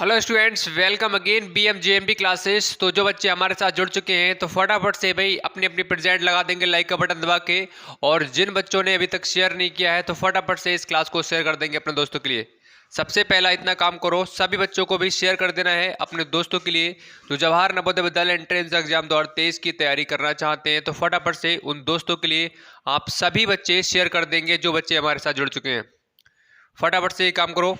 Hello students, welcome again BMJMB classes. तो जो बच्चे हमारे साथ जुड़ चुके हैं तो फटाफट से भाई अपनी अपनी प्रेजेंट लगा देंगे लाइक का बटन दबा के। और जिन बच्चों ने अभी तक शेयर नहीं किया है तो फटाफट से इस क्लास को शेयर कर देंगे अपने दोस्तों के लिए। सबसे पहला इतना काम करो, सभी बच्चों को भी शेयर कर देना है अपने दोस्तों के लिए जो जवाहर नवोदय विद्यालय एंट्रेंस एग्जाम 2023 की तैयारी करना चाहते हैं। तो फटाफट से उन दोस्तों के लिए आप सभी बच्चे शेयर कर देंगे जो बच्चे हमारे साथ जुड़ चुके हैं। फटाफट से ये काम करो।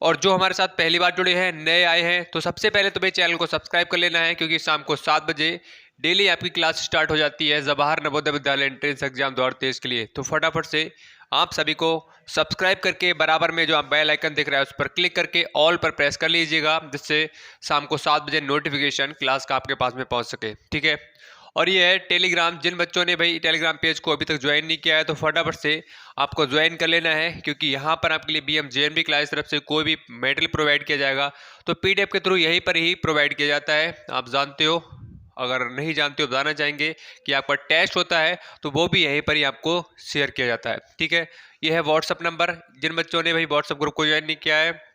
और जो हमारे साथ पहली बार जुड़े हैं, नए आए हैं, तो सबसे पहले तुम्हें चैनल को सब्सक्राइब कर लेना है क्योंकि शाम को 7 बजे डेली आपकी क्लास स्टार्ट हो जाती है जवाहर नवोदय विद्यालय एंट्रेंस एग्जाम 2023 के लिए। तो फटाफट से आप सभी को सब्सक्राइब करके बराबर में जो आप बेल आइकन दिख रहा है उस पर क्लिक करके ऑल पर प्रेस कर लीजिएगा, जिससे शाम को 7 बजे नोटिफिकेशन क्लास का आपके पास में पहुंच सके। ठीक है। और ये है टेलीग्राम, जिन बच्चों ने भाई टेलीग्राम पेज को अभी तक ज्वाइन नहीं किया है तो फटाफट से आपको ज्वाइन कर लेना है क्योंकि यहाँ पर आपके लिए BMJMB क्लास तरफ से कोई भी मटेरियल प्रोवाइड किया जाएगा तो PDF के थ्रू यहीं पर ही प्रोवाइड किया जाता है। आप जानते हो, अगर नहीं जानते हो बताना चाहेंगे कि आपका टेस्ट होता है तो वो भी यहीं पर ही आपको शेयर किया जाता है। ठीक है। ये है व्हाट्सअप नंबर, जिन बच्चों ने भाई व्हाट्सअप ग्रुप को ज्वाइन नहीं किया है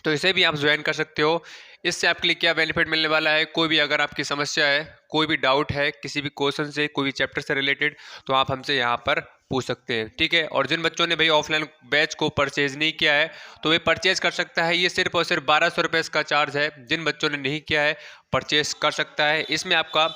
तो इसे भी आप ज्वाइन कर सकते हो। इससे आपके लिए क्या बेनिफिट मिलने वाला है, कोई भी अगर आपकी समस्या है, कोई भी डाउट है किसी भी क्वेश्चन से, कोई भी चैप्टर से रिलेटेड, तो आप हमसे यहाँ पर पूछ सकते हैं। ठीक है। और जिन बच्चों ने भाई ऑफलाइन बैच को परचेज नहीं किया है तो वे परचेज कर सकता है। ये सिर्फ और सिर्फ 1200 रुपये इसका चार्ज है। जिन बच्चों ने नहीं किया है परचेज कर सकता है। इसमें आपका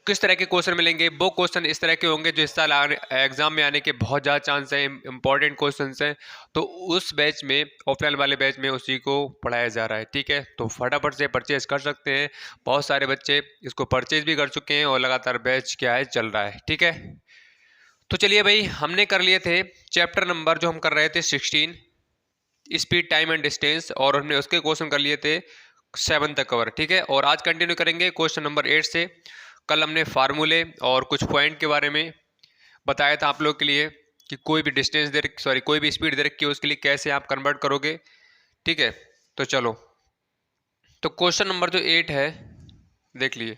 किस तरह के क्वेश्चन मिलेंगे, वो क्वेश्चन इस तरह के होंगे जो इस साल एग्जाम में आने के बहुत ज़्यादा चांस हैं, इंपॉर्टेंट क्वेश्चन हैं। तो उस बैच में, ऑफलाइन वाले बैच में उसी को पढ़ाया जा रहा है। ठीक है। तो फटाफट से परचेज कर सकते हैं। बहुत सारे बच्चे इसको परचेज भी कर चुके हैं और लगातार बैच क्या है चल रहा है। ठीक है। तो चलिए भाई, हमने कर लिए थे चैप्टर नंबर जो हम कर रहे थे 16 स्पीड टाइम एंड डिस्टेंस, और हमने उसके क्वेश्चन कर लिए थे 7 तक कवर। ठीक है। और आज कंटिन्यू करेंगे क्वेश्चन नंबर 8 से। कल हमने फार्मूले और कुछ पॉइंट के बारे में बताया था आप लोग के लिए कि कोई भी डिस्टेंस दे रखी, सॉरी कोई भी स्पीड दे रखी है उसके लिए कैसे आप कन्वर्ट करोगे। ठीक है। तो चलो, तो क्वेश्चन नंबर जो 8 है देख लिए।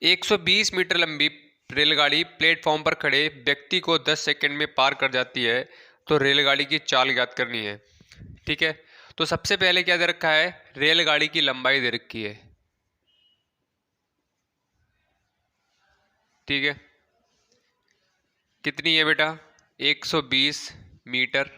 एक 120 मीटर लंबी रेलगाड़ी प्लेटफॉर्म पर खड़े व्यक्ति को 10 सेकंड में पार कर जाती है, तो रेलगाड़ी की चाल ज्ञात करनी है। ठीक है। तो सबसे पहले क्या दे रखा है, रेलगाड़ी की लंबाई दे रखी है। ठीक है। कितनी है बेटा, 120 मीटर।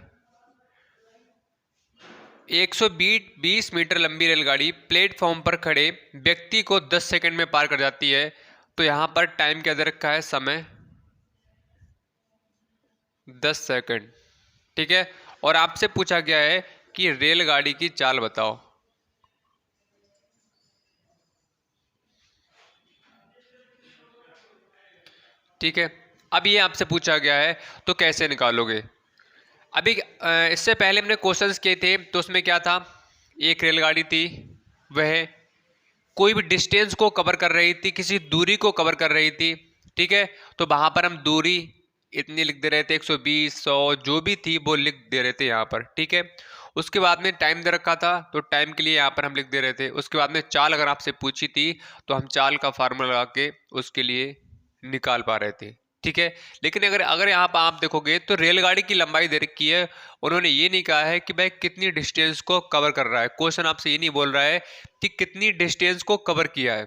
120 मीटर लंबी रेलगाड़ी प्लेटफॉर्म पर खड़े व्यक्ति को 10 सेकंड में पार कर जाती है, तो यहां पर टाइम क्या दे रखा है, समय 10 सेकंड। ठीक है। और आपसे पूछा गया है कि रेलगाड़ी की चाल बताओ। ठीक है। अब ये आपसे पूछा गया है तो कैसे निकालोगे। अभी इससे पहले हमने क्वेश्चंस किए थे तो उसमें क्या था, एक रेलगाड़ी थी, वह कोई भी डिस्टेंस को कवर कर रही थी, किसी दूरी को कवर कर रही थी। ठीक है। तो वहां पर हम दूरी इतनी लिख दे रहे थे, 120, 100 जो भी थी वो लिख दे रहे थे यहाँ पर। ठीक है। उसके बाद में टाइम दे रखा था तो टाइम के लिए यहाँ पर हम लिख दे रहे थे। उसके बाद में चाल अगर आपसे पूछी थी तो हम चाल का फार्मूला लगा के उसके लिए निकाल पा रहे थे। ठीक है। लेकिन अगर अगर यहाँ पर आप देखोगे तो रेलगाड़ी की लंबाई दे रखी है, उन्होंने ये नहीं कहा है कि भाई कितनी डिस्टेंस को कवर कर रहा है। क्वेश्चन आपसे ये नहीं बोल रहा है कि कितनी डिस्टेंस को कवर किया है।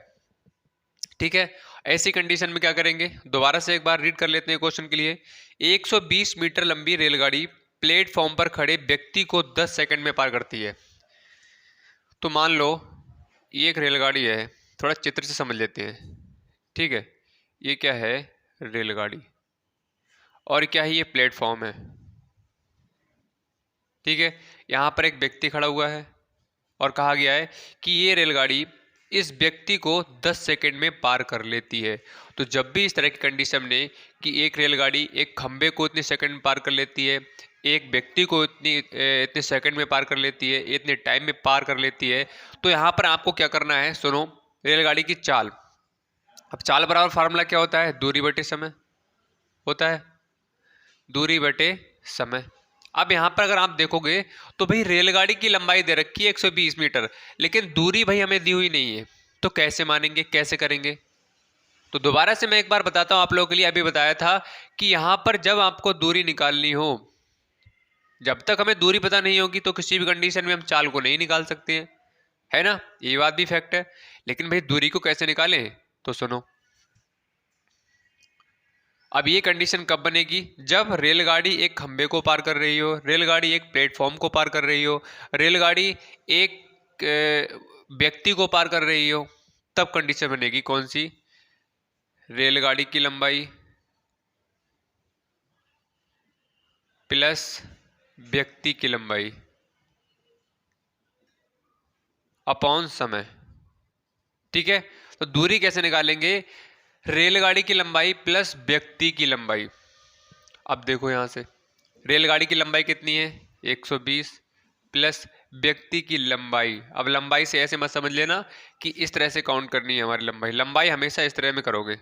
ठीक है। ऐसी कंडीशन में क्या करेंगे, दोबारा से एक बार रीड कर लेते हैं क्वेश्चन के लिए। 120 मीटर लंबी रेलगाड़ी प्लेटफॉर्म पर खड़े व्यक्ति को 10 सेकंड में पार करती है। तो मान लो ये एक रेलगाड़ी है, थोड़ा चित्र से समझ लेते हैं। ठीक है। ये क्या है, रेलगाड़ी, और क्या है, ये प्लेटफॉर्म है। ठीक है। यहाँ पर एक व्यक्ति खड़ा हुआ है और कहा गया है कि ये रेलगाड़ी इस व्यक्ति को 10 सेकंड में पार कर लेती है। तो जब भी इस तरह की कंडीशन ने कि एक रेलगाड़ी एक खंबे को इतने सेकंड में पार कर लेती है, एक व्यक्ति को इतने सेकंड में पार कर लेती है, इतने टाइम में पार कर लेती है, तो यहाँ पर आपको क्या करना है, सुनो, रेलगाड़ी की चाल। अब चाल बराबर फार्मूला क्या होता है, दूरी बटे समय होता है, दूरी बटे समय। अब यहां पर अगर आप देखोगे तो भाई रेलगाड़ी की लंबाई दे रखी है 120 मीटर, लेकिन दूरी भाई हमें दी हुई नहीं है, तो कैसे मानेंगे, कैसे करेंगे। तो दोबारा से मैं एक बार बताता हूं आप लोगों के लिए। अभी बताया था कि यहां पर जब आपको दूरी निकालनी हो जब तक हमें दूरी पता नहीं होगी तो किसी भी कंडीशन में हम चाल को नहीं निकाल सकते हैं, है ना, ये बात भी फैक्ट है। लेकिन भाई दूरी को कैसे निकालें, तो सुनो, अब ये कंडीशन कब बनेगी, जब रेलगाड़ी एक खंबे को पार कर रही हो, रेलगाड़ी एक प्लेटफॉर्म को पार कर रही हो, रेलगाड़ी एक व्यक्ति को पार कर रही हो, तब कंडीशन बनेगी कौन सी, रेलगाड़ी की लंबाई प्लस व्यक्ति की लंबाई अपॉन समय। ठीक है, तो दूरी कैसे निकालेंगे, रेलगाड़ी की लंबाई प्लस व्यक्ति की लंबाई। अब देखो यहां से रेलगाड़ी की लंबाई कितनी है 120 प्लस व्यक्ति की लंबाई। अब लंबाई से ऐसे मत समझ लेना कि इस तरह से काउंट करनी है हमारी लंबाई, लंबाई हमेशा इस तरह में करोगे।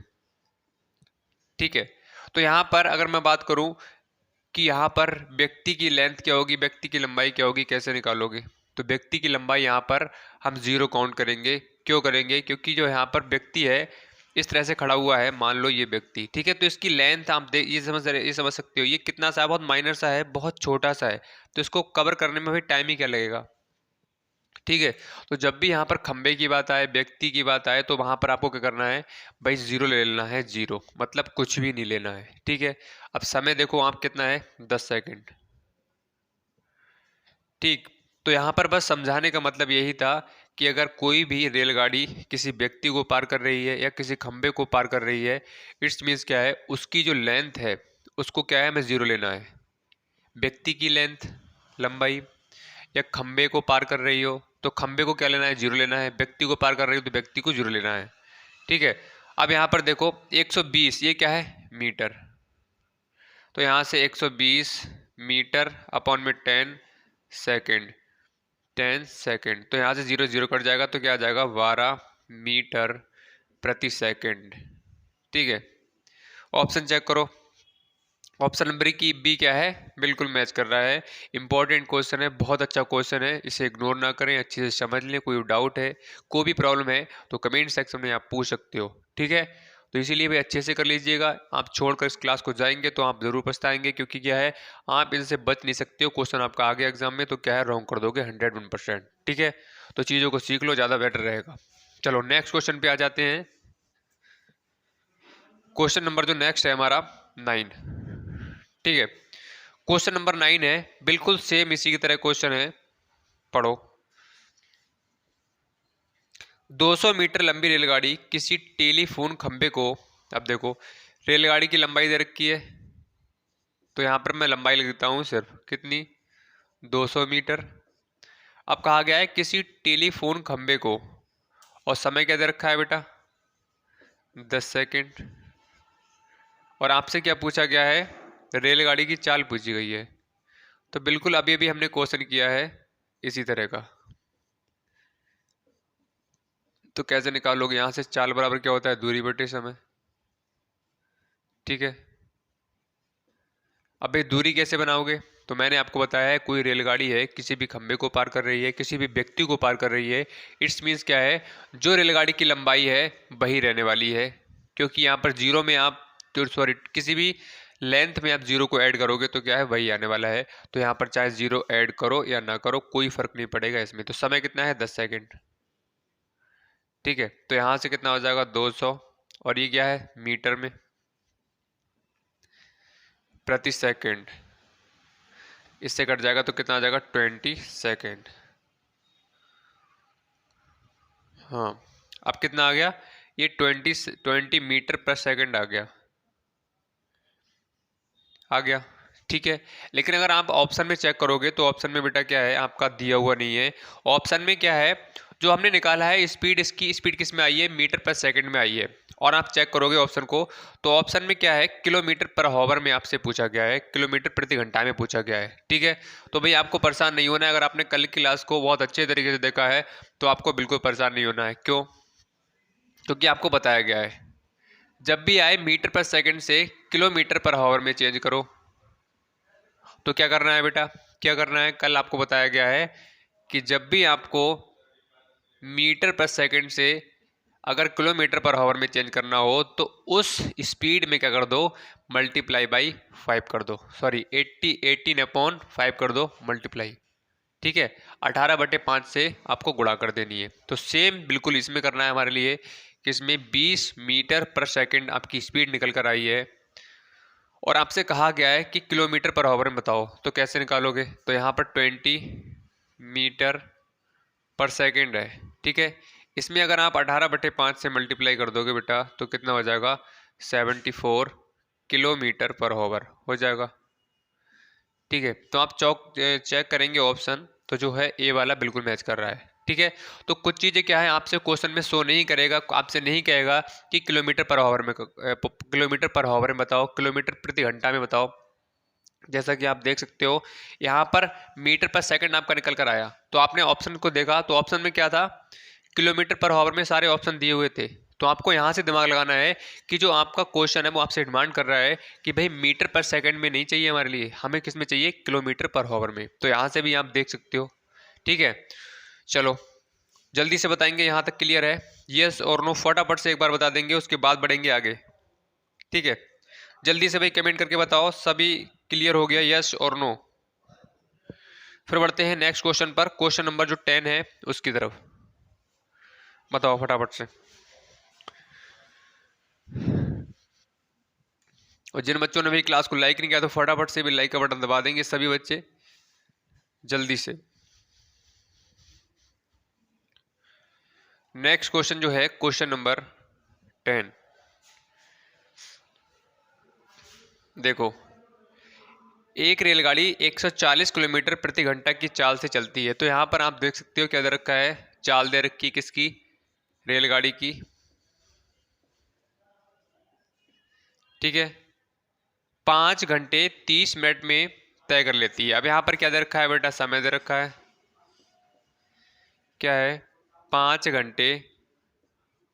ठीक है, तो यहां पर अगर मैं बात करूं कि यहाँ पर व्यक्ति की लेंथ क्या होगी, व्यक्ति की लंबाई क्या होगी, कैसे निकालोगे, तो व्यक्ति की लंबाई यहाँ पर हम जीरो काउंट करेंगे। क्यों करेंगे, क्योंकि जो यहाँ पर व्यक्ति है इस तरह से खड़ा हुआ है, मान लो ये व्यक्ति, ठीक है, तो इसकी लेंथ आप ये समझ सकते हो, ये कितना सा है, बहुत माइनर सा है, बहुत छोटा सा है, तो इसको कवर करने में भी टाइम ही क्या लगेगा। ठीक है, तो जब भी यहाँ पर खंबे की बात आए, व्यक्ति की बात आए, तो वहां पर आपको क्या करना है भाई, जीरो ले लेना है, जीरो मतलब कुछ भी नहीं लेना है। ठीक है, अब समय देखो आप कितना है 10 सेकंड। ठीक, तो यहाँ पर बस समझाने का मतलब यही था कि अगर कोई भी रेलगाड़ी किसी व्यक्ति को पार कर रही है या किसी खंबे को पार कर रही है, इट्स मीन्स क्या है, उसकी जो लेंथ है उसको क्या है, हमें जीरो लेना है। व्यक्ति की लेंथ लंबाई, या खंबे को पार कर रही हो तो खंबे को क्या लेना है, जीरो लेना है, व्यक्ति को पार कर रही हो तो व्यक्ति को जीरो लेना है। ठीक है, अब यहाँ पर देखो 120 ये क्या है, मीटर, तो यहाँ से 120 मीटर अपॉन में 10 सेकेंड, 10 सेकेंड, तो यहाँ से जीरो जीरो कट जाएगा तो क्या आ जाएगा 12 मीटर प्रति सेकेंड। ठीक है, ऑप्शन चेक करो, ऑप्शन नंबर की बी क्या है, बिल्कुल मैच कर रहा है। इंपॉर्टेंट क्वेश्चन है, बहुत अच्छा क्वेश्चन है, इसे इग्नोर ना करें, अच्छे से समझ लें। कोई डाउट है, कोई भी प्रॉब्लम है तो कमेंट सेक्शन में आप पूछ सकते हो। ठीक है, तो इसीलिए भी अच्छे से कर लीजिएगा, आप छोड़कर इस क्लास को जाएंगे तो आप जरूर पछताएंगे, क्योंकि क्या है, आप इनसे बच नहीं सकते हो, क्वेश्चन आपका आगे एग्जाम में तो क्या है, रॉन्ग कर दोगे 101%। ठीक है, तो चीज़ों को सीख लो, ज़्यादा बेटर रहेगा। चलो नेक्स्ट क्वेश्चन पे आ जाते हैं। क्वेश्चन नंबर जो नेक्स्ट है हमारा 9। ठीक है, क्वेश्चन नंबर 9 है, बिल्कुल सेम इसी की तरह क्वेश्चन है, पढ़ो। 200 मीटर लंबी रेलगाड़ी किसी टेलीफोन खंबे को, अब देखो रेलगाड़ी की लंबाई दे रखी है, तो यहां पर मैं लंबाई लिख देता हूं सिर्फ कितनी, 200 मीटर। अब कहा गया है किसी टेलीफोन खंबे को, और समय क्या दे रखा है बेटा 10 सेकेंड, और आपसे क्या पूछा गया है, रेलगाड़ी की चाल पूछी गई है। तो बिल्कुल अभी अभी हमने क्वेश्चन किया है इसी तरह का, तो कैसे निकालोगे, यहां से चाल बराबर क्या होता है, दूरी बटे समय। ठीक है, अब ये दूरी कैसे बनाओगे, तो मैंने आपको बताया है कोई रेलगाड़ी है किसी भी खंबे को पार कर रही है, किसी भी व्यक्ति को पार कर रही है, इट्स मीन्स क्या है, जो रेलगाड़ी की लंबाई है वही रहने वाली है, क्योंकि यहाँ पर जीरो में आप, सॉरी किसी भी लेंथ में आप जीरो को ऐड करोगे तो क्या है, वही आने वाला है। तो यहाँ पर चाहे जीरो ऐड करो या ना करो कोई फर्क नहीं पड़ेगा इसमें। तो समय कितना है 10 सेकेंड। ठीक है, तो यहाँ से कितना हो जाएगा 200, और ये क्या है मीटर में प्रति सेकेंड, इससे कट जाएगा तो कितना आ जाएगा 20 सेकेंड। हाँ, अब कितना आ गया, ये 20 मीटर पर सेकेंड आ गया, आ गया। ठीक है, लेकिन अगर आप ऑप्शन में चेक करोगे तो ऑप्शन में बेटा क्या है, आपका दिया हुआ नहीं है। ऑप्शन में क्या है, जो हमने निकाला है स्पीड, इसकी स्पीड किस में आई है, मीटर पर सेकंड में आई है। और आप चेक करोगे ऑप्शन को तो ऑप्शन में क्या है, किलोमीटर पर हॉवर में आपसे पूछा गया है, किलोमीटर प्रति घंटा में पूछा गया है। ठीक है, तो भाई आपको परेशान नहीं होना है, अगर आपने कल की क्लास को बहुत अच्छे तरीके से देखा है तो आपको बिल्कुल परेशान नहीं होना है। क्यों, क्योंकि आपको बताया गया है जब भी आए मीटर पर सेकंड से किलोमीटर पर हॉवर में चेंज करो। तो क्या करना है बेटा, क्या करना है, कल आपको बताया गया है कि जब भी आपको मीटर पर सेकंड से अगर किलोमीटर पर आवर में चेंज करना हो तो उस स्पीड में क्या कर दो, मल्टीप्लाई बाई 5 कर दो, सॉरी 18/5 कर दो मल्टीप्लाई, ठीक है। 18/5 से आपको गुणा कर देनी है। तो सेम बिल्कुल इसमें करना है हमारे लिए कि इसमें 20 मीटर पर सेकंड आपकी स्पीड निकल कर आई है और आपसे कहा गया है कि किलोमीटर पर आवर में बताओ, तो कैसे निकालोगे, तो यहाँ पर 20 मीटर पर सेकंड है, ठीक है। इसमें अगर आप 18/5 से मल्टीप्लाई कर दोगे बेटा तो कितना हो जाएगा, 74 किलोमीटर पर आवर हो जाएगा, ठीक है। तो आप चेक करेंगे ऑप्शन, तो जो है ए वाला बिल्कुल मैच कर रहा है, ठीक है। तो कुछ चीज़ें क्या है आपसे क्वेश्चन में शो नहीं करेगा, आपसे नहीं कहेगा कि किलोमीटर पर आवर में बताओ, किलोमीटर प्रति घंटा में बताओ। जैसा कि आप देख सकते हो यहाँ पर मीटर पर सेकंड आपका निकल कर आया, तो आपने ऑप्शन को देखा तो ऑप्शन में क्या था, किलोमीटर पर आवर में सारे ऑप्शन दिए हुए थे। तो आपको यहाँ से दिमाग लगाना है कि जो आपका क्वेश्चन है वो आपसे डिमांड कर रहा है कि भाई मीटर पर सेकंड में नहीं चाहिए हमारे लिए, हमें किस में चाहिए, किलोमीटर पर आवर में। तो यहाँ से भी आप देख सकते हो, ठीक है। चलो जल्दी से बताएंगे, यहाँ तक क्लियर है, यस और नो फटाफट से एक बार बता देंगे, उसके बाद बढ़ेंगे आगे, ठीक है। जल्दी से भाई कमेंट करके बताओ सभी क्लियर हो गया, यस और नो। फिर बढ़ते हैं नेक्स्ट क्वेश्चन पर, क्वेश्चन नंबर जो 10 है उसकी तरफ, बताओ फटाफट से। और जिन बच्चों ने भी क्लास को लाइक नहीं किया तो फटाफट से भी लाइक का बटन दबा देंगे सभी बच्चे जल्दी से। नेक्स्ट क्वेश्चन जो है क्वेश्चन नंबर 10, देखो एक रेलगाड़ी 140 किलोमीटर प्रति घंटा की चाल से चलती है। तो यहाँ पर आप देख सकते हो क्या दे रखा है, चाल दे रखी किसकी, रेलगाड़ी की, ठीक है। 5 घंटे 30 मिनट में तय कर लेती है। अब यहाँ पर क्या दे रखा है बेटा, समय दे रखा है, क्या है, 5 घंटे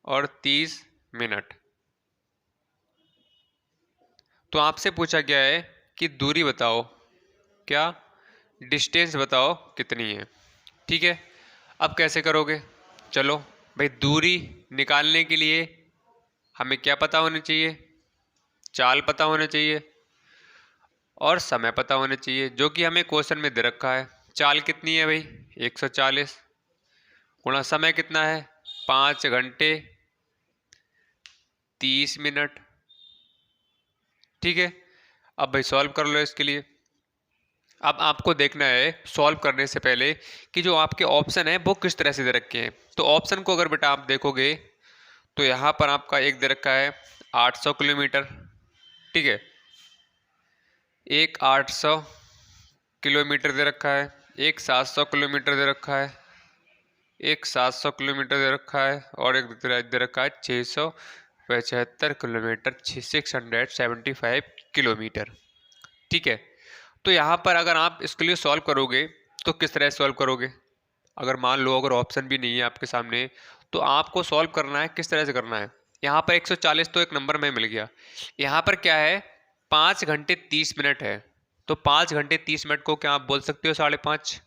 और 30 मिनट। तो आपसे पूछा गया है कि दूरी बताओ, क्या डिस्टेंस बताओ कितनी है, ठीक है। अब कैसे करोगे, चलो भाई दूरी निकालने के लिए हमें क्या पता होना चाहिए, चाल पता होना चाहिए और समय पता होना चाहिए, जो कि हमें क्वेश्चन में दे रखा है। चाल कितनी है भाई, 140 गुणा समय कितना है, 5 घंटे 30 मिनट, ठीक है। अब भाई सॉल्व कर लो इसके लिए। अब आपको देखना है सॉल्व करने से पहले कि जो आपके ऑप्शन है वो किस तरह से दे रखे हैं। तो ऑप्शन को अगर बेटा आप देखोगे तो यहाँ पर आपका एक दे रखा है 800 किलोमीटर, ठीक है, एक 800 किलोमीटर दे रखा है, एक 700 किलोमीटर दे रखा है, एक 700 किलोमीटर दे रखा है और एक दे रखा है 675 किलोमीटर, 675 किलोमीटर, ठीक है। तो यहाँ पर अगर आप इसके लिए सॉल्व करोगे तो किस तरह सॉल्व करोगे, अगर मान लो अगर ऑप्शन भी नहीं है आपके सामने तो आपको सॉल्व करना है किस तरह से करना है। यहाँ पर 140 तो एक नंबर में मिल गया, यहाँ पर क्या है 5 घंटे 30 मिनट है, तो 5 घंटे 30 मिनट को क्या आप बोल सकते हो 5:30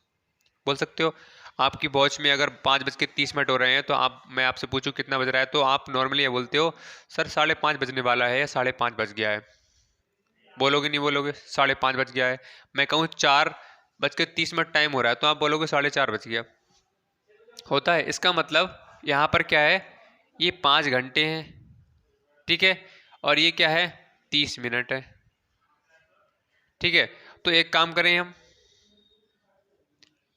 बोल सकते हो। आपकी वॉच में अगर 5:30 हो रहे हैं तो मैं आपसे पूछूं कितना बज रहा है तो आप नॉर्मली ये बोलते हो सर 5:30 बजने वाला है या 5:30 बज गया है, बोलोगे नहीं बोलोगे, 5:30 बज गया है। मैं कहूँ 4:30 टाइम हो रहा है तो आप बोलोगे 4:30 बज गया, होता है। इसका मतलब यहाँ पर क्या है, ये 5 घंटे हैं, ठीक है, और ये क्या है 30 मिनट है, ठीक है। तो एक काम करें हम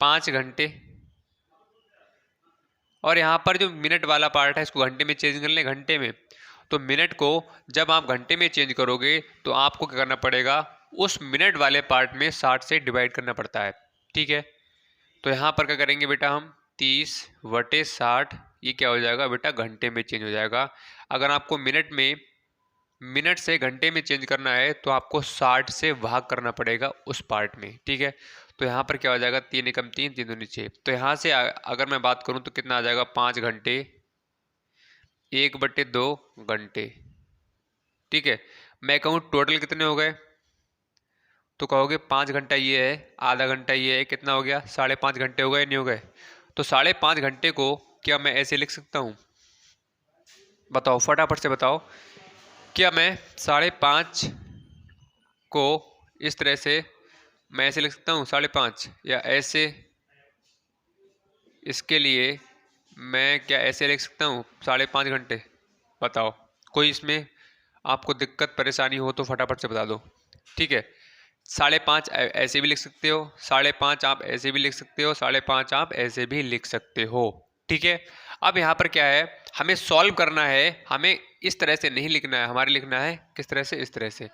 5 घंटे और यहाँ पर जो मिनट वाला पार्ट है इसको घंटे में चेंज कर लें, घंटे में। तो मिनट को जब आप घंटे में चेंज करोगे तो आपको क्या करना पड़ेगा, उस मिनट वाले पार्ट में 60 से डिवाइड करना पड़ता है, ठीक है। तो यहाँ पर क्या करेंगे बेटा हम 30/60, ये क्या हो जाएगा बेटा घंटे में चेंज हो जाएगा। अगर आपको मिनट से घंटे में चेंज करना है तो आपको 60 से भाग करना पड़ेगा उस पार्ट में, ठीक है। तो यहाँ पर क्या हो जाएगा 3 एकम 3 3 दूनी 6। तो यहाँ से अगर मैं बात करूँ तो कितना आ जाएगा 5 घंटे 1/2 घंटे, ठीक है। मैं कहूँ टोटल कितने हो गए तो कहोगे 5 घंटा ये है, आधा घंटा ये है, कितना हो गया 5.5 घंटे हो गए, नहीं हो गए। तो 5.5 घंटे को क्या मैं ऐसे लिख सकता हूँ, बताओ फटाफट से बताओ। क्या मैं 5.5 को इस तरह से मैं ऐसे लिख सकता हूँ 5.5, या ऐसे, इसके लिए मैं क्या ऐसे लिख सकता हूँ 5.5 घंटे? बताओ, कोई इसमें आपको दिक्कत परेशानी हो तो फटाफट से बता दो। ठीक है, 5.5 ऐसे भी लिख सकते हो, 5.5 आप ऐसे भी लिख सकते हो, 5.5 आप ऐसे भी लिख सकते हो। ठीक है, अब यहाँ पर क्या है, हमें सॉल्व करना है, हमें इस तरह से नहीं लिखना है, हमारे लिखना है किस तरह से, इस तरह से।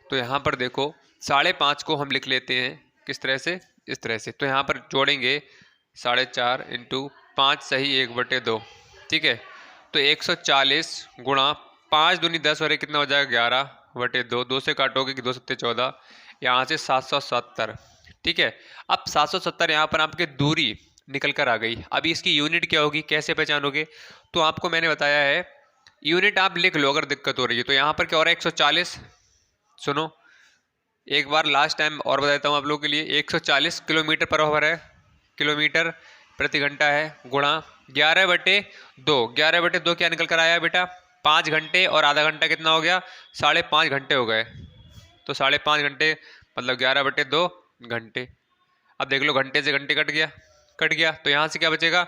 तो यहाँ पर देखो 5.5 को हम लिख लेते हैं किस तरह से, इस तरह से। तो यहाँ पर जोड़ेंगे 4.5 इंटू 5 सही 1/2। ठीक है, तो 140 गुणा 5 दूनी 10 और कितना हो जाएगा 11/2। 2 से काटोगे कि 2 सत्ते 14, यहाँ से 770। ठीक है, अब 770 यहाँ पर आपके दूरी निकल कर आ गई। अभी इसकी यूनिट क्या होगी, कैसे पहचानोगे? तो आपको मैंने बताया है, यूनिट आप लिख लो अगर दिक्कत हो रही है। तो यहाँ पर क्या हो रहा है 140, सुनो एक बार लास्ट टाइम और बता देता हूँ आप लोगों के लिए। 140 किलोमीटर पर आवर है, किलोमीटर प्रति घंटा है, गुणा 11/2। 11/2 क्या निकल कर आया बेटा, 5 घंटे, और आधा घंटा कितना हो गया, 5.5 घंटे हो गए। तो 5.5 घंटे मतलब 11/2 घंटे। अब देख लो घंटे से घंटे कट गया, कट गया। तो यहाँ से क्या बचेगा,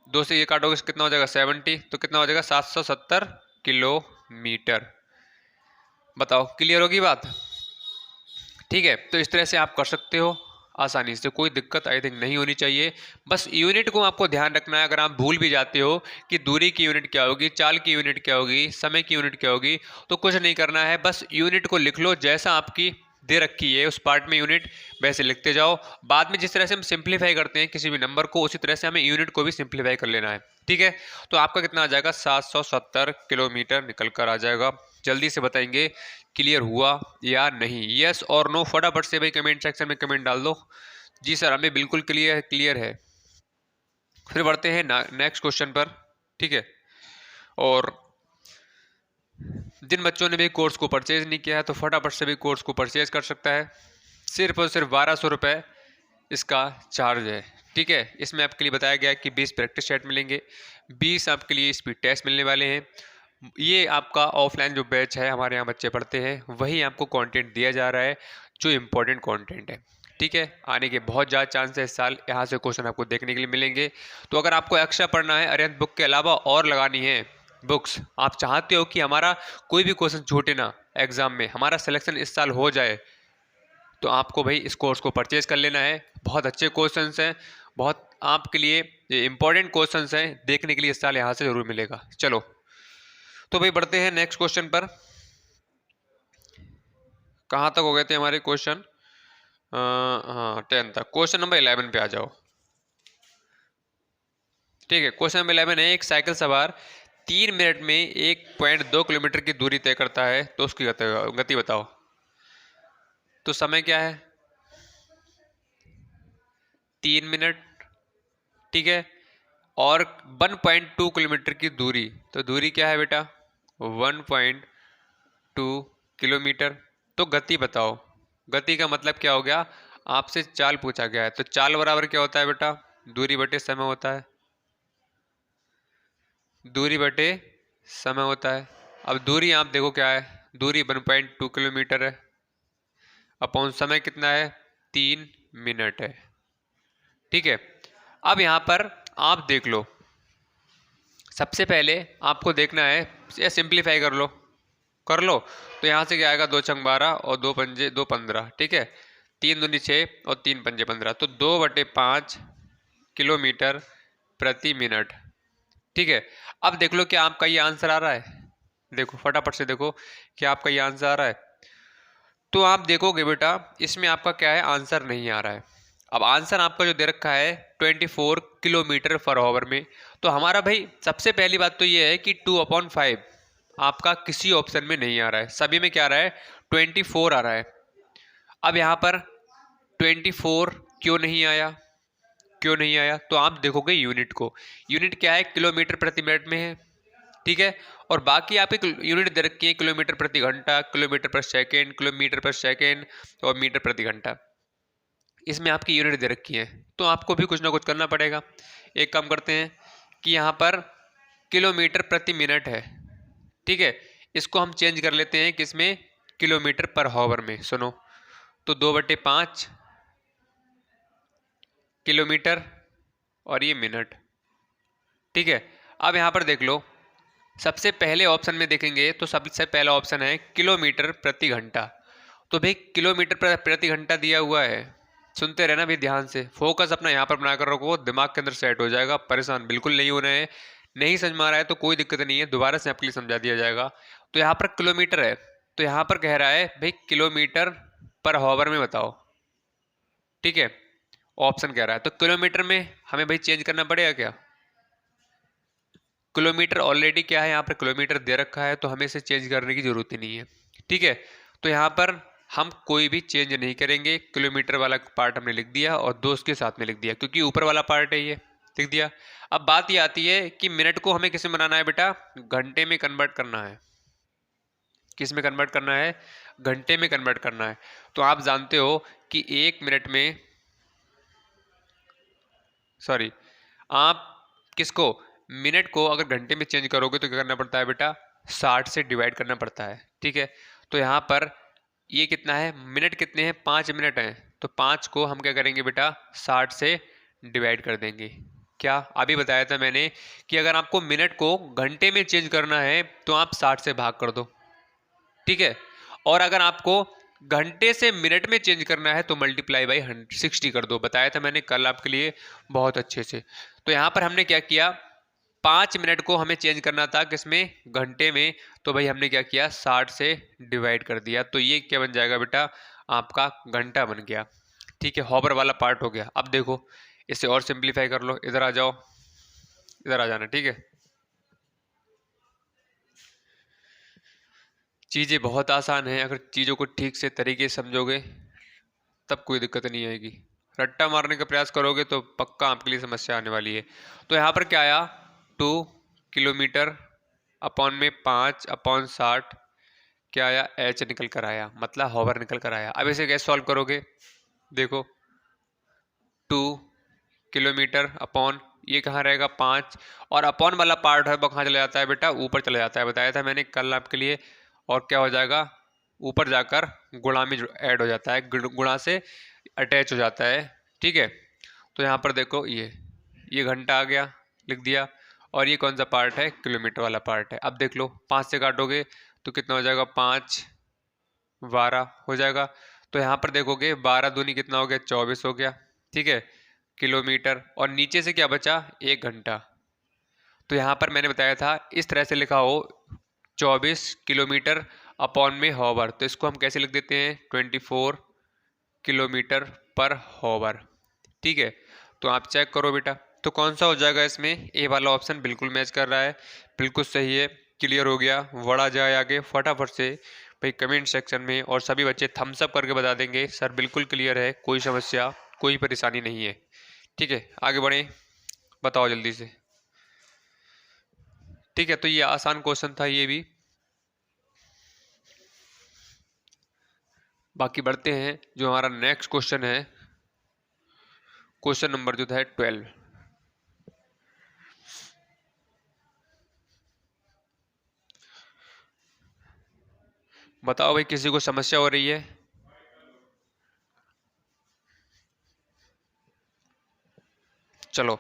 2 से ये काटोगे कितना हो जाएगा 70, तो कितना हो जाएगा 770 किलोमीटर। बताओ क्लियर होगी बात? ठीक है, तो इस तरह से आप कर सकते हो आसानी से, कोई दिक्कत आई थिंक नहीं होनी चाहिए। बस यूनिट को आपको ध्यान रखना है। अगर आप भूल भी जाते हो कि दूरी की यूनिट क्या होगी, चाल की यूनिट क्या होगी, समय की यूनिट क्या होगी, तो कुछ नहीं करना है, बस यूनिट को लिख लो जैसा आपकी दे रखी है उस पार्ट में यूनिट, वैसे लिखते जाओ। बाद में जिस तरह से हम सिंप्लीफाई करते हैं किसी भी नंबर को, उसी तरह से हमें यूनिट को भी सिंप्लीफाई कर लेना है। ठीक है, तो आपका कितना आ जाएगा 770 किलोमीटर निकल कर आ जाएगा। जल्दी से बताएंगे क्लियर हुआ या नहीं, यस और नो फटाफट से भाई कमेंट सेक्शन में कमेंट डाल दो। जी सर हमें बिल्कुल क्लियर क्लियर है। फिर बढ़ते हैं नेक्स्ट क्वेश्चन पर। ठीक है, और जिन बच्चों ने भी कोर्स को परचेज नहीं किया है तो फटाफट से भी कोर्स को परचेज कर सकता है। सिर्फ और सिर्फ 1200 रुपये इसका चार्ज है। ठीक है, इसमें आपके लिए बताया गया है कि 20 प्रैक्टिस सेट मिलेंगे, 20 आपके लिए स्पीड टेस्ट मिलने वाले हैं। ये आपका ऑफलाइन जो बैच है, हमारे यहाँ बच्चे पढ़ते हैं, वही आपको कंटेंट दिया जा रहा है जो इम्पोर्टेंट कंटेंट है। ठीक है, आने के बहुत ज़्यादा चांस है इस साल, यहाँ से क्वेश्चन आपको देखने के लिए मिलेंगे। तो अगर आपको एक्स्ट्रा पढ़ना है, अरिहंत बुक के अलावा और लगानी है बुक्स, आप चाहते हो कि हमारा कोई भी क्वेश्चन छूटे ना एग्जाम में, हमारा सिलेक्शन इस साल हो जाए, तो आपको भाई इस कोर्स को परचेज कर लेना है। बहुत अच्छे क्वेश्चंस हैं, बहुत आपके लिए इंपॉर्टेंट क्वेश्चंस हैं, देखने के लिए इस साल यहाँ से जरूर मिलेगा। चलो तो भाई बढ़ते हैं नेक्स्ट क्वेश्चन पर। कहाँ तक हो गए थे हमारे क्वेश्चन? हाँ 10 तक। क्वेश्चन नंबर 11 पे आ जाओ। ठीक है, क्वेश्चन नंबर 11 है, एक साइकिल सवार 3 मिनट में 1.2 किलोमीटर की दूरी तय करता है, तो उसकी गति बताओ। तो समय क्या है, 3 मिनट। ठीक है, और 1.2 किलोमीटर की दूरी, तो दूरी क्या है बेटा 1.2 किलोमीटर। तो गति बताओ। गति का मतलब क्या हो गया, आपसे चाल पूछा गया है, तो चाल बराबर क्या होता है बेटा, दूरी बटे समय होता है, दूरी बटे समय होता है। अब दूरी आप देखो क्या है, दूरी 1.2 किलोमीटर है, अपॉन समय कितना है 3 मिनट है। ठीक है, अब यहाँ पर आप देख लो, सबसे पहले आपको देखना है, या सिंप्लीफाई कर लो, कर लो। तो यहाँ से क्या आएगा, 2 छंग 12 और 2 पंजे 2 15। ठीक है, 3 दूनी 6 और 3 पंजे 15, तो 2/5 किलोमीटर प्रति मिनट। ठीक है, अब देख लो क्या आपका ये आंसर आ रहा है, देखो फटाफट से देखो क्या आपका ये आंसर आ रहा है। तो आप देखोगे बेटा इसमें आपका क्या है, आंसर नहीं आ रहा है। अब आंसर आपका जो दे रखा है 24 किलोमीटर पर आवर में, तो हमारा भाई सबसे पहली बात तो ये है कि 2/5 आपका किसी ऑप्शन में नहीं आ रहा है, सभी में क्या आ रहा है 24 आ रहा है। अब यहाँ पर 24 क्यों नहीं आया, क्यों नहीं आया, तो आप देखोगे यूनिट को, यूनिट क्या है किलोमीटर प्रति मिनट में है। ठीक है, और बाकी आप एक यूनिट दे रखी है किलोमीटर प्रति घंटा, किलोमीटर पर सेकेंड, किलोमीटर पर सेकेंड और मीटर प्रति घंटा, इसमें आपकी यूनिट दे रखी है। तो आपको भी कुछ ना कुछ करना पड़ेगा। एक काम करते हैं कि यहाँ पर किलोमीटर प्रति मिनट है, ठीक है। इसको हम चेंज कर लेते हैं किसमें, किलोमीटर पर हॉवर में। सुनो, तो 2/5 किलोमीटर और ये मिनट, ठीक है। अब यहाँ पर देख लो, सबसे पहले ऑप्शन में देखेंगे तो सबसे पहला ऑप्शन है किलोमीटर प्रति घंटा। तो भाई किलोमीटर प्रति घंटा दिया हुआ है, सुनते रहना भाई ध्यान से, फोकस अपना यहाँ पर बनाकर रखो, दिमाग के अंदर सेट हो जाएगा, परेशान बिल्कुल नहीं होना है। नहीं समझ में आ रहा है तो कोई दिक्कत नहीं है, दोबारा से आपके लिए समझा दिया जाएगा। तो यहाँ पर किलोमीटर है, तो यहाँ पर कह रहा है भाई किलोमीटर पर हॉवर में बताओ, ठीक है। ऑप्शन कह रहा है तो किलोमीटर में हमें भाई चेंज करना पड़ेगा क्या, किलोमीटर ऑलरेडी क्या है यहाँ पर किलोमीटर दे रखा है, तो हमें इसे चेंज करने की जरूरत ही नहीं है, ठीक है। तो यहाँ पर हम कोई भी चेंज नहीं करेंगे, किलोमीटर वाला पार्ट हमने लिख दिया और 2 के साथ में लिख दिया क्योंकि ऊपर वाला पार्ट है, ये लिख दिया। अब बात ये आती है कि मिनट को हमें किस में बनाना है बेटा, घंटे में कन्वर्ट करना है। किस में कन्वर्ट करना है, घंटे में कन्वर्ट करना है। तो आप जानते हो कि 1 मिनट में, सॉरी, आप किसको, मिनट को अगर घंटे में चेंज करोगे तो क्या करना पड़ता है बेटा, 60 से डिवाइड करना पड़ता है, ठीक है। तो यहाँ पर ये कितना है, मिनट कितने हैं, 5 मिनट हैं, तो 5 को हम क्या करेंगे बेटा, 60 से डिवाइड कर देंगे। क्या अभी बताया था मैंने कि अगर आपको मिनट को घंटे में चेंज करना है तो आप 60 से भाग कर दो, ठीक है। और अगर आपको घंटे से मिनट में चेंज करना है तो मल्टीप्लाई बाई 60 कर दो, बताया था मैंने कल आपके लिए बहुत अच्छे से। तो यहाँ पर हमने क्या किया, 5 मिनट को हमें चेंज करना था किसमें, घंटे में, तो भाई हमने क्या किया, 60 से डिवाइड कर दिया। तो ये क्या बन जाएगा बेटा, आपका घंटा बन गया, ठीक है। हॉवर वाला पार्ट हो गया। अब देखो इसे और सिंप्लीफाई कर लो, इधर आ जाओ, इधर आ जाना, ठीक है। चीज़ें बहुत आसान है, अगर चीज़ों को ठीक से तरीके से समझोगे तब कोई दिक्कत नहीं आएगी। रट्टा मारने का प्रयास करोगे तो पक्का आपके लिए समस्या आने वाली है। तो यहाँ पर क्या आया, 2 किलोमीटर अपॉन में 5/60 क्या आया, एच निकल कर आया, मतलब हॉवर निकल कर आया। अब इसे कैसे सॉल्व करोगे, देखो 2 किलोमीटर अपॉन ये कहाँ रहेगा 5, और अपॉन वाला पार्ट है वो कहाँ चला जाता है बेटा, ऊपर चला जाता है, बताया था मैंने कल आपके लिए। और क्या हो जाएगा, ऊपर जाकर गुणा में ऐड हो जाता है, गुणा से अटैच हो जाता है, ठीक है। तो यहाँ पर देखो ये घंटा आ गया, लिख दिया, और ये कौन सा पार्ट है, किलोमीटर वाला पार्ट है। अब देख लो 5 से काटोगे तो कितना हो जाएगा, 5 12 हो जाएगा। तो यहाँ पर देखोगे 12 दूनी कितना हो गया, 24 हो गया, ठीक है, किलोमीटर। और नीचे से क्या बचा, 1 घंटा। तो यहाँ पर मैंने बताया था इस तरह से लिखा हो 24 किलोमीटर अपॉन में हॉवर, तो इसको हम कैसे लिख देते हैं, 24 किलोमीटर पर हॉवर, ठीक है। तो आप चेक करो बेटा, तो कौन सा हो जाएगा इसमें, ए वाला ऑप्शन बिल्कुल मैच कर रहा है, बिल्कुल सही है। क्लियर हो गया, बढ़ा जाए आगे फटाफट से भाई कमेंट सेक्शन में, और सभी बच्चे थम्स अप करके बता देंगे सर बिल्कुल क्लियर है, कोई समस्या कोई परेशानी नहीं है, ठीक है। आगे बढ़ें, बताओ जल्दी से, ठीक है। तो ये आसान क्वेश्चन था ये भी। बाकी बढ़ते हैं, जो हमारा नेक्स्ट क्वेश्चन है, क्वेश्चन नंबर जो है 12। बताओ भाई किसी को समस्या हो रही है, चलो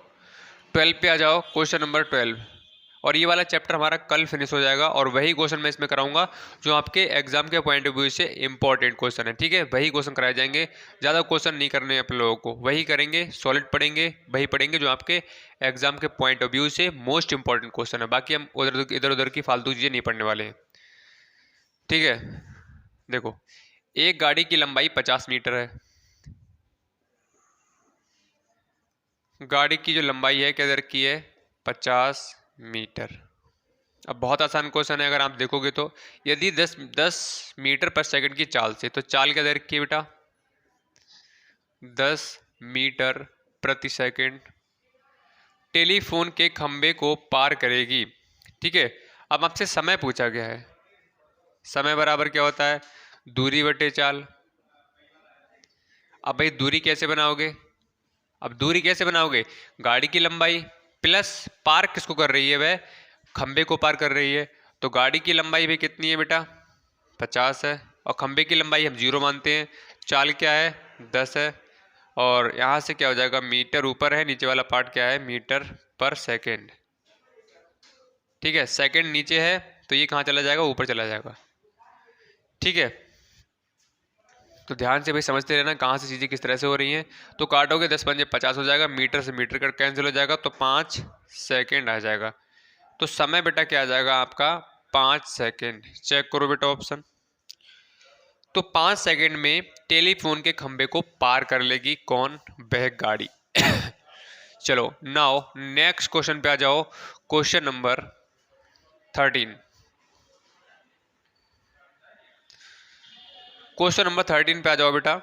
12 पे आ जाओ, क्वेश्चन नंबर 12। और ये वाला चैप्टर हमारा कल फिनिश हो जाएगा, और वही क्वेश्चन मैं इसमें कराऊंगा जो आपके एग्जाम के पॉइंट ऑफ व्यू से इंपॉर्टेंट क्वेश्चन है, ठीक है। वही क्वेश्चन कराए जाएंगे, ज़्यादा क्वेश्चन नहीं करने हैं अपने लोगों को, वही करेंगे, सॉलिड पढ़ेंगे, वही पढ़ेंगे जो आपके एग्जाम के पॉइंट ऑफ व्यू से मोस्ट इंपॉर्टेंट क्वेश्चन है। बाकी हम उधर इधर उधर की फालतू चीज़ें नहीं पढ़ने वाले हैं, ठीक है। देखो एक गाड़ी की लंबाई 50 मीटर है, गाड़ी की जो लंबाई है क्या दर की है, 50 मीटर। अब बहुत आसान क्वेश्चन है, अगर आप देखोगे तो यदि 10 मीटर पर सेकंड की चाल से, तो चाल क्या दर की है बेटा, 10 मीटर प्रति सेकंड टेलीफोन के खंबे को पार करेगी, ठीक है। अब आपसे समय पूछा गया है, समय बराबर क्या होता है, दूरी बटे चाल। अब भाई दूरी कैसे बनाओगे, अब दूरी कैसे बनाओगे, गाड़ी की लंबाई प्लस पार किसको कर रही है वह, खंबे को पार कर रही है, तो गाड़ी की लंबाई भी कितनी है बेटा? 50 है, और खंबे की लंबाई हम 0 मानते हैं। चाल क्या है? 10 है, और यहाँ से क्या हो जाएगा? मीटर ऊपर है, नीचे वाला पार्ट क्या है? मीटर पर सेकेंड। ठीक है, सेकेंड नीचे है तो ये कहाँ चला जाएगा? ऊपर चला जाएगा। ठीक है, तो ध्यान से भाई समझते रहना कहाँ से चीज़ें किस तरह से हो रही हैं। तो काटोगे 10 पंजे 50 हो जाएगा, मीटर से मीटर कट कैंसिल हो जाएगा, तो 5 सेकेंड आ जाएगा। तो समय बेटा क्या आ जाएगा आपका? 5 सेकेंड। चेक करो बेटा ऑप्शन। तो 5 सेकेंड में टेलीफोन के खंबे को पार कर लेगी कौन? वह गाड़ी। चलो नाउ नेक्स्ट क्वेश्चन पे आ जाओ। Question number 13। क्वेश्चन नंबर 13 पे आ जाओ बेटा।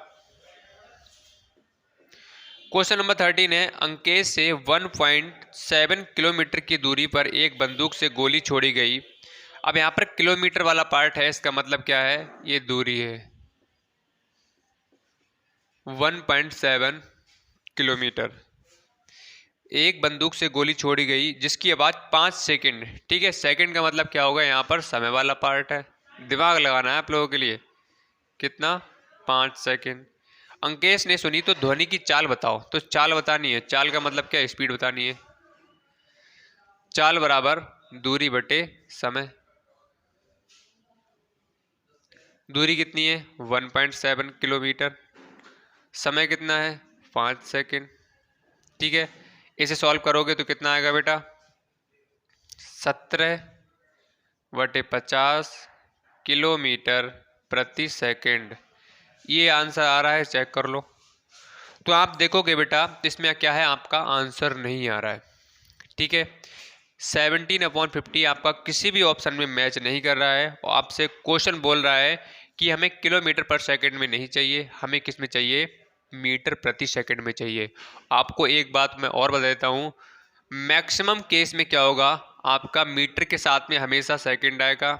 क्वेश्चन नंबर 13 है, अंकेश से 1.7 किलोमीटर की दूरी पर एक बंदूक से गोली छोड़ी गई। अब यहाँ पर किलोमीटर वाला पार्ट है, इसका मतलब क्या है? ये दूरी है 1.7 किलोमीटर। एक बंदूक से गोली छोड़ी गई जिसकी आवाज़ 5 सेकंड। ठीक है, सेकंड का मतलब क्या होगा? यहाँ पर समय वाला पार्ट है, दिमाग लगाना है आप लोगों के लिए। कितना? 5 सेकंड। अंकेश ने सुनी तो ध्वनि की चाल बताओ। तो चाल बतानी है, चाल का मतलब क्या? स्पीड बतानी है। चाल बराबर दूरी बटे समय। दूरी कितनी है? 1.7 किलोमीटर। समय कितना है? 5 सेकंड। ठीक है, इसे सॉल्व करोगे तो कितना आएगा बेटा? 17/50 किलोमीटर प्रति सेकंड। ये आंसर आ रहा है, चेक कर लो। तो आप देखोगे बेटा इसमें क्या है? आपका आंसर नहीं आ रहा है। ठीक है, 17/50 आपका किसी भी ऑप्शन में मैच नहीं कर रहा है, और आपसे क्वेश्चन बोल रहा है कि हमें किलोमीटर पर सेकंड में नहीं चाहिए, हमें किस में चाहिए? मीटर प्रति सेकंड में चाहिए। आपको एक बात मैं और बता देता हूँ, मैक्सिमम केस में क्या होगा? आपका मीटर के साथ में हमेशा सेकंड आएगा,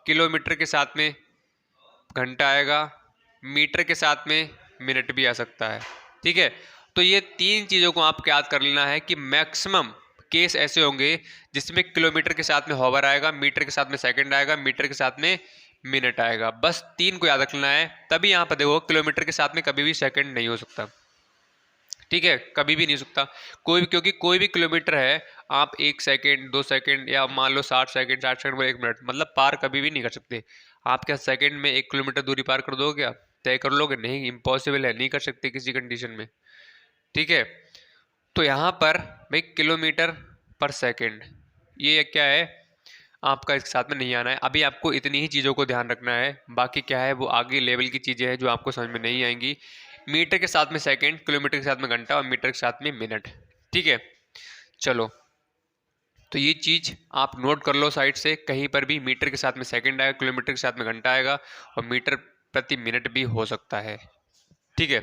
किलोमीटर के साथ में घंटा आएगा, मीटर के साथ में मिनट भी आ सकता है। ठीक है, तो ये तीन चीज़ों को आपको याद कर लेना है कि मैक्सिमम केस ऐसे होंगे जिसमें किलोमीटर के साथ में हॉवर आएगा, मीटर के साथ में सेकंड आएगा, मीटर के साथ में मिनट आएगा। बस तीन को याद रख लेना है। तभी यहाँ पर देखो किलोमीटर के साथ में कभी भी सेकंड नहीं हो सकता। ठीक है, कभी भी नहीं सकता कोई भी, क्योंकि कोई भी किलोमीटर है आप 1 सेकंड 2 सेकंड या मान लो 60 सेकंड 60 सेकंड में 1 मिनट मतलब पार कभी भी नहीं कर सकते। आप क्या सेकंड में 1 किलोमीटर दूरी पार कर दोगे? क्या तय कर लोगे? नहीं, इम्पॉसिबल है, नहीं कर सकते किसी कंडीशन में। ठीक है, तो यहाँ पर भाई किलोमीटर पर सेकंड ये क्या है? आपका इसके साथ में नहीं आना है। अभी आपको इतनी ही चीज़ों को ध्यान रखना है, बाकी क्या है वो आगे लेवल की चीज़ें हैं जो आपको समझ में नहीं आएंगी। मीटर के साथ में सेकंड, किलोमीटर के साथ में घंटा और मीटर के साथ में मिनट। ठीक है, चलो तो ये चीज़ आप नोट कर लो साइड से। कहीं पर भी मीटर के साथ में सेकंड आएगा, किलोमीटर के साथ में घंटा आएगा और मीटर प्रति मिनट भी हो सकता है। ठीक है,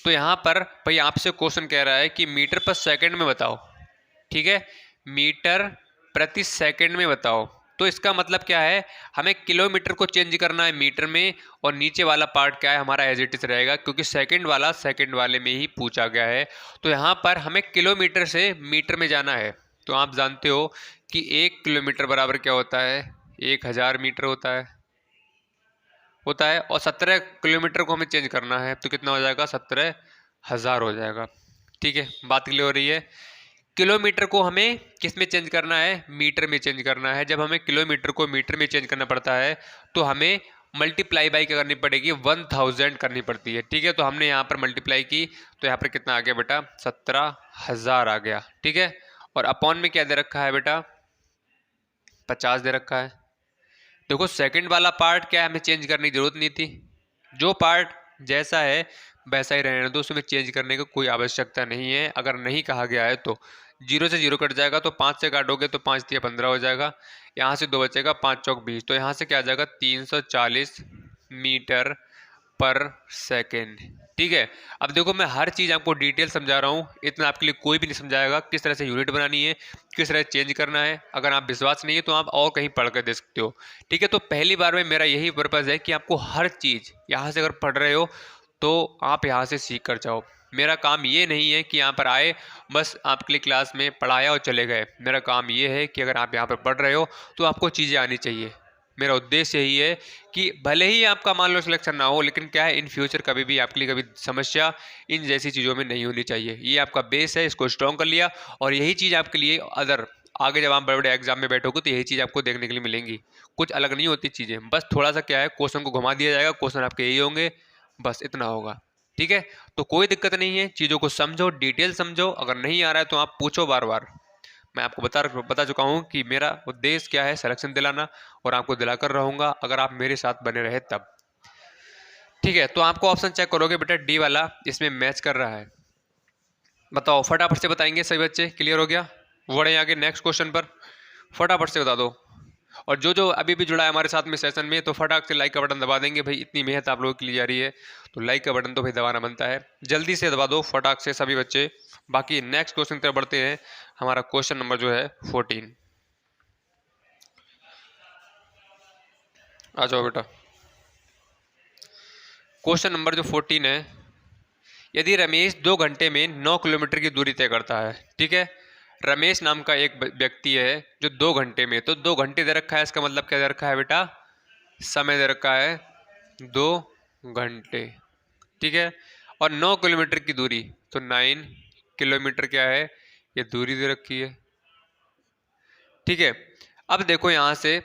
तो यहाँ पर भाई आपसे क्वेश्चन कह रहा है कि मीटर पर सेकंड में बताओ। ठीक है, मीटर प्रति सेकंड में बताओ। तो इसका मतलब क्या है? हमें किलोमीटर को चेंज करना है मीटर में, और नीचे वाला पार्ट क्या है हमारा? एज इट इज रहेगा, क्योंकि सेकंड वाला सेकंड वाले में ही पूछा गया है। तो यहाँ पर हमें किलोमीटर से मीटर में जाना है। तो आप जानते हो कि 1 किलोमीटर बराबर क्या होता है? 1000 मीटर होता है, और 17 किलोमीटर को हमें चेंज करना है तो कितना हो जाएगा? 17,000 हो जाएगा। ठीक है, बात क्लियर हो रही है? किलोमीटर को हमें किस में चेंज करना है? मीटर में चेंज करना है। जब हमें किलोमीटर को मीटर में चेंज करना पड़ता है तो हमें मल्टीप्लाई बाई क्या करनी पड़ेगी? 1000 करनी पड़ती है। ठीक है, तो हमने यहाँ पर मल्टीप्लाई की तो यहाँ पर कितना आ गया बेटा? 17,000 आ गया। ठीक है, और अपॉन में क्या दे रखा है बेटा? 50 दे रखा है। देखो सेकंड वाला पार्ट क्या है, हमें चेंज करने की जरूरत नहीं थी। जो पार्ट जैसा है वैसा ही रहने दो, उसमें चेंज करने की कोई आवश्यकता नहीं है। अगर नहीं कहा गया है तो 0 से 0 कट जाएगा, तो 5 से काटोगे तो 5 तिया 15 हो जाएगा। यहाँ से 2 बचेगा, 5 चौक 20, तो यहाँ से क्या आ जाएगा? 340 मीटर पर सेकेंड। ठीक है, अब देखो मैं हर चीज़ आपको डिटेल समझा रहा हूँ, इतना आपके लिए कोई भी नहीं समझाएगा किस तरह से यूनिट बनानी है, किस तरह चेंज करना है। अगर आप विश्वास नहीं है तो आप और कहीं पढ़ कर दे सकते हो। ठीक है, तो पहली बार में मेरा यही पर्पज़ है कि आपको हर चीज़ यहाँ से अगर पढ़ रहे हो तो आप यहाँ से सीख कर जाओ। मेरा काम ये नहीं है कि यहाँ पर आए बस आपके लिए क्लास में पढ़ाया और चले गए। मेरा काम ये है कि अगर आप यहाँ पर पढ़ रहे हो तो आपको चीज़ें आनी चाहिए। मेरा उद्देश्य यही है कि भले ही आपका मान लो सिलेक्शन ना हो, लेकिन क्या है इन फ्यूचर कभी भी आपके लिए कभी समस्या इन जैसी चीज़ों में नहीं होनी चाहिए। ये आपका बेस है, इसको स्ट्रॉन्ग कर लिया और यही चीज़ आपके लिए अदर आगे जब आप बड़े बड़े एग्जाम में बैठोगे तो यही चीज़ आपको देखने के लिए मिलेंगी। कुछ अलग नहीं होती चीज़ें, बस थोड़ा सा क्या है क्वेश्चन को घुमा दिया जाएगा, क्वेश्चन आपके यही होंगे, बस इतना होगा। ठीक है, तो कोई दिक्कत नहीं है, चीज़ों को समझो, डिटेल समझो। अगर नहीं आ रहा है तो आप पूछो बार बार। मैं आपको बता चुका हूँ कि मेरा उद्देश्य क्या है, सिलेक्शन दिलाना, और आपको दिलाकर रहूंगा अगर आप मेरे साथ बने रहे तब। ठीक है, तो आपको ऑप्शन चेक करोगे बेटा, डी वाला इसमें मैच कर रहा है। बताओ फटाफट से बताएंगे सभी बच्चे, क्लियर हो गया? बढ़े आगे नेक्स्ट क्वेश्चन पर, फटाफट से बता दो। और जो जो अभी भी जुड़ा है हमारे साथ में सेशन में, तो फटाक से लाइक का बटन दबा देंगे भाई, इतनी मेहनत आप लोगों के लिए जा रही है तो लाइक का बटन तो भाई दबाना बनता है। जल्दी से दबा दो फटाक से सभी बच्चे। बाकी नेक्स्ट क्वेश्चन की तरफ बढ़ते हैं। हमारा क्वेश्चन नंबर जो है 14, आ जाओ बेटा। क्वेश्चन नंबर जो 14 है, यदि रमेश 2 घंटे में 9 किलोमीटर की दूरी तय करता है। ठीक है, रमेश नाम का एक व्यक्ति है जो 2 घंटे में, तो 2 घंटे दे रखा है, इसका मतलब क्या दे रखा है बेटा, समय दे रखा है 2 घंटे। ठीक है, और 9 किलोमीटर की दूरी, तो 9 किलोमीटर क्या है, ये दूरी दे रखी है। ठीक है, अब देखो यहां से,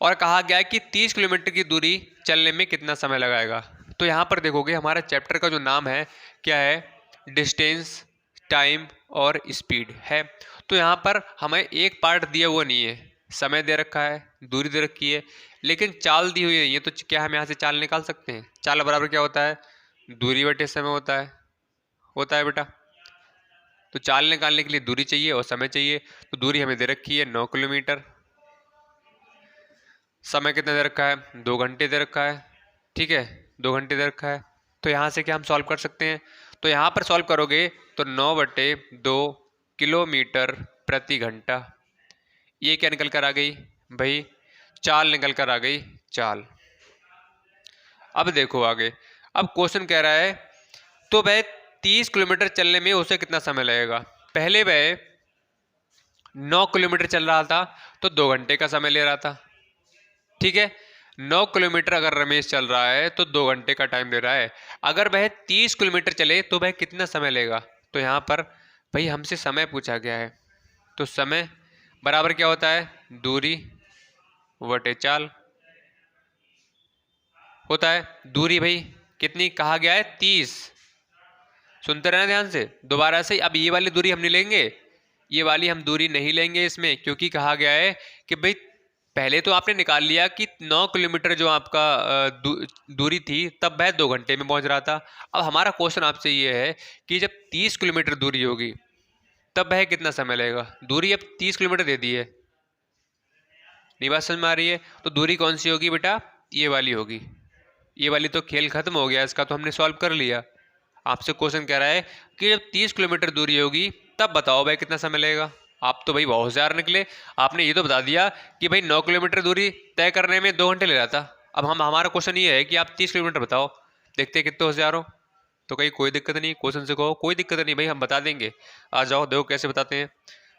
और कहा गया है कि 30 किलोमीटर की दूरी चलने में कितना समय लगाएगा। तो यहाँ पर देखोगे हमारा चैप्टर का जो नाम है क्या है, डिस्टेंस, टाइम और स्पीड है। तो यहाँ पर हमें एक पार्ट दिया हुआ नहीं है, समय दे रखा है, दूरी दे रखी है, लेकिन चाल दी हुई नहीं है। तो क्या हम यहाँ से चाल निकाल सकते हैं? चाल बराबर क्या होता है, दूरी बटे समय होता है बेटा। तो चाल निकालने के लिए दूरी चाहिए और समय चाहिए, तो दूरी हमें दे रखी है 9 किलोमीटर, समय कितना दे रखा है, 2 घंटे दे रखा है। ठीक है, 2 घंटे दे रखा है। तो यहाँ से क्या हम सॉल्व कर सकते हैं? तो यहाँ पर सॉल्व करोगे तो 9/2 किलोमीटर प्रति घंटा, ये क्या निकल कर आ गई भाई, चाल निकल कर आ गई, चाल। अब देखो आगे, अब क्वेश्चन कह रहा है तो वह 30 किलोमीटर चलने में उसे कितना समय लगेगा। पहले वह 9 किलोमीटर चल रहा था तो 2 घंटे का समय ले रहा था। ठीक है, 9 किलोमीटर अगर रमेश चल रहा है तो 2 घंटे का टाइम ले रहा है। अगर वह 30 किलोमीटर चले तो वह कितना समय लेगा। तो यहाँ पर भाई हमसे समय पूछा गया है, तो समय बराबर क्या होता है, दूरी बटे चाल होता है। दूरी भाई कितनी कहा गया है, 30। सुनते रहना ध्यान से दोबारा से। अब ये वाली दूरी हम नहीं लेंगे, ये वाली हम दूरी नहीं लेंगे इसमें, क्योंकि कहा गया है कि भाई पहले तो आपने निकाल लिया कि 9 किलोमीटर जो आपका दूरी थी तब वह 2 घंटे में पहुंच रहा था। अब हमारा क्वेश्चन आपसे ये है कि जब 30 किलोमीटर दूरी होगी तब वह कितना समय लगेगा। दूरी अब 30 किलोमीटर दे दी है, नहीं बात समझ में आ रही है? तो दूरी कौन सी होगी बेटा, ये वाली होगी। ये वाली तो खेल खत्म हो गया, इसका तो हमने सॉल्व कर लिया। आपसे क्वेश्चन कह रहा है कि जब 30 किलोमीटर दूरी होगी तब बताओ भाई कितना समय लगेगा। आप तो भाई बहुत होशियार निकले, आपने ये तो बता दिया कि भाई 9 किलोमीटर दूरी तय करने में 2 घंटे ले रहा था। अब हमारा क्वेश्चन ये है कि आप 30 किलोमीटर बताओ, देखते हैं कितने होशियार हो। तो कहीं कोई दिक्कत नहीं, क्वेश्चन से कहो कोई दिक्कत नहीं भाई, हम बता देंगे। आ जाओ देखो कैसे बताते हैं।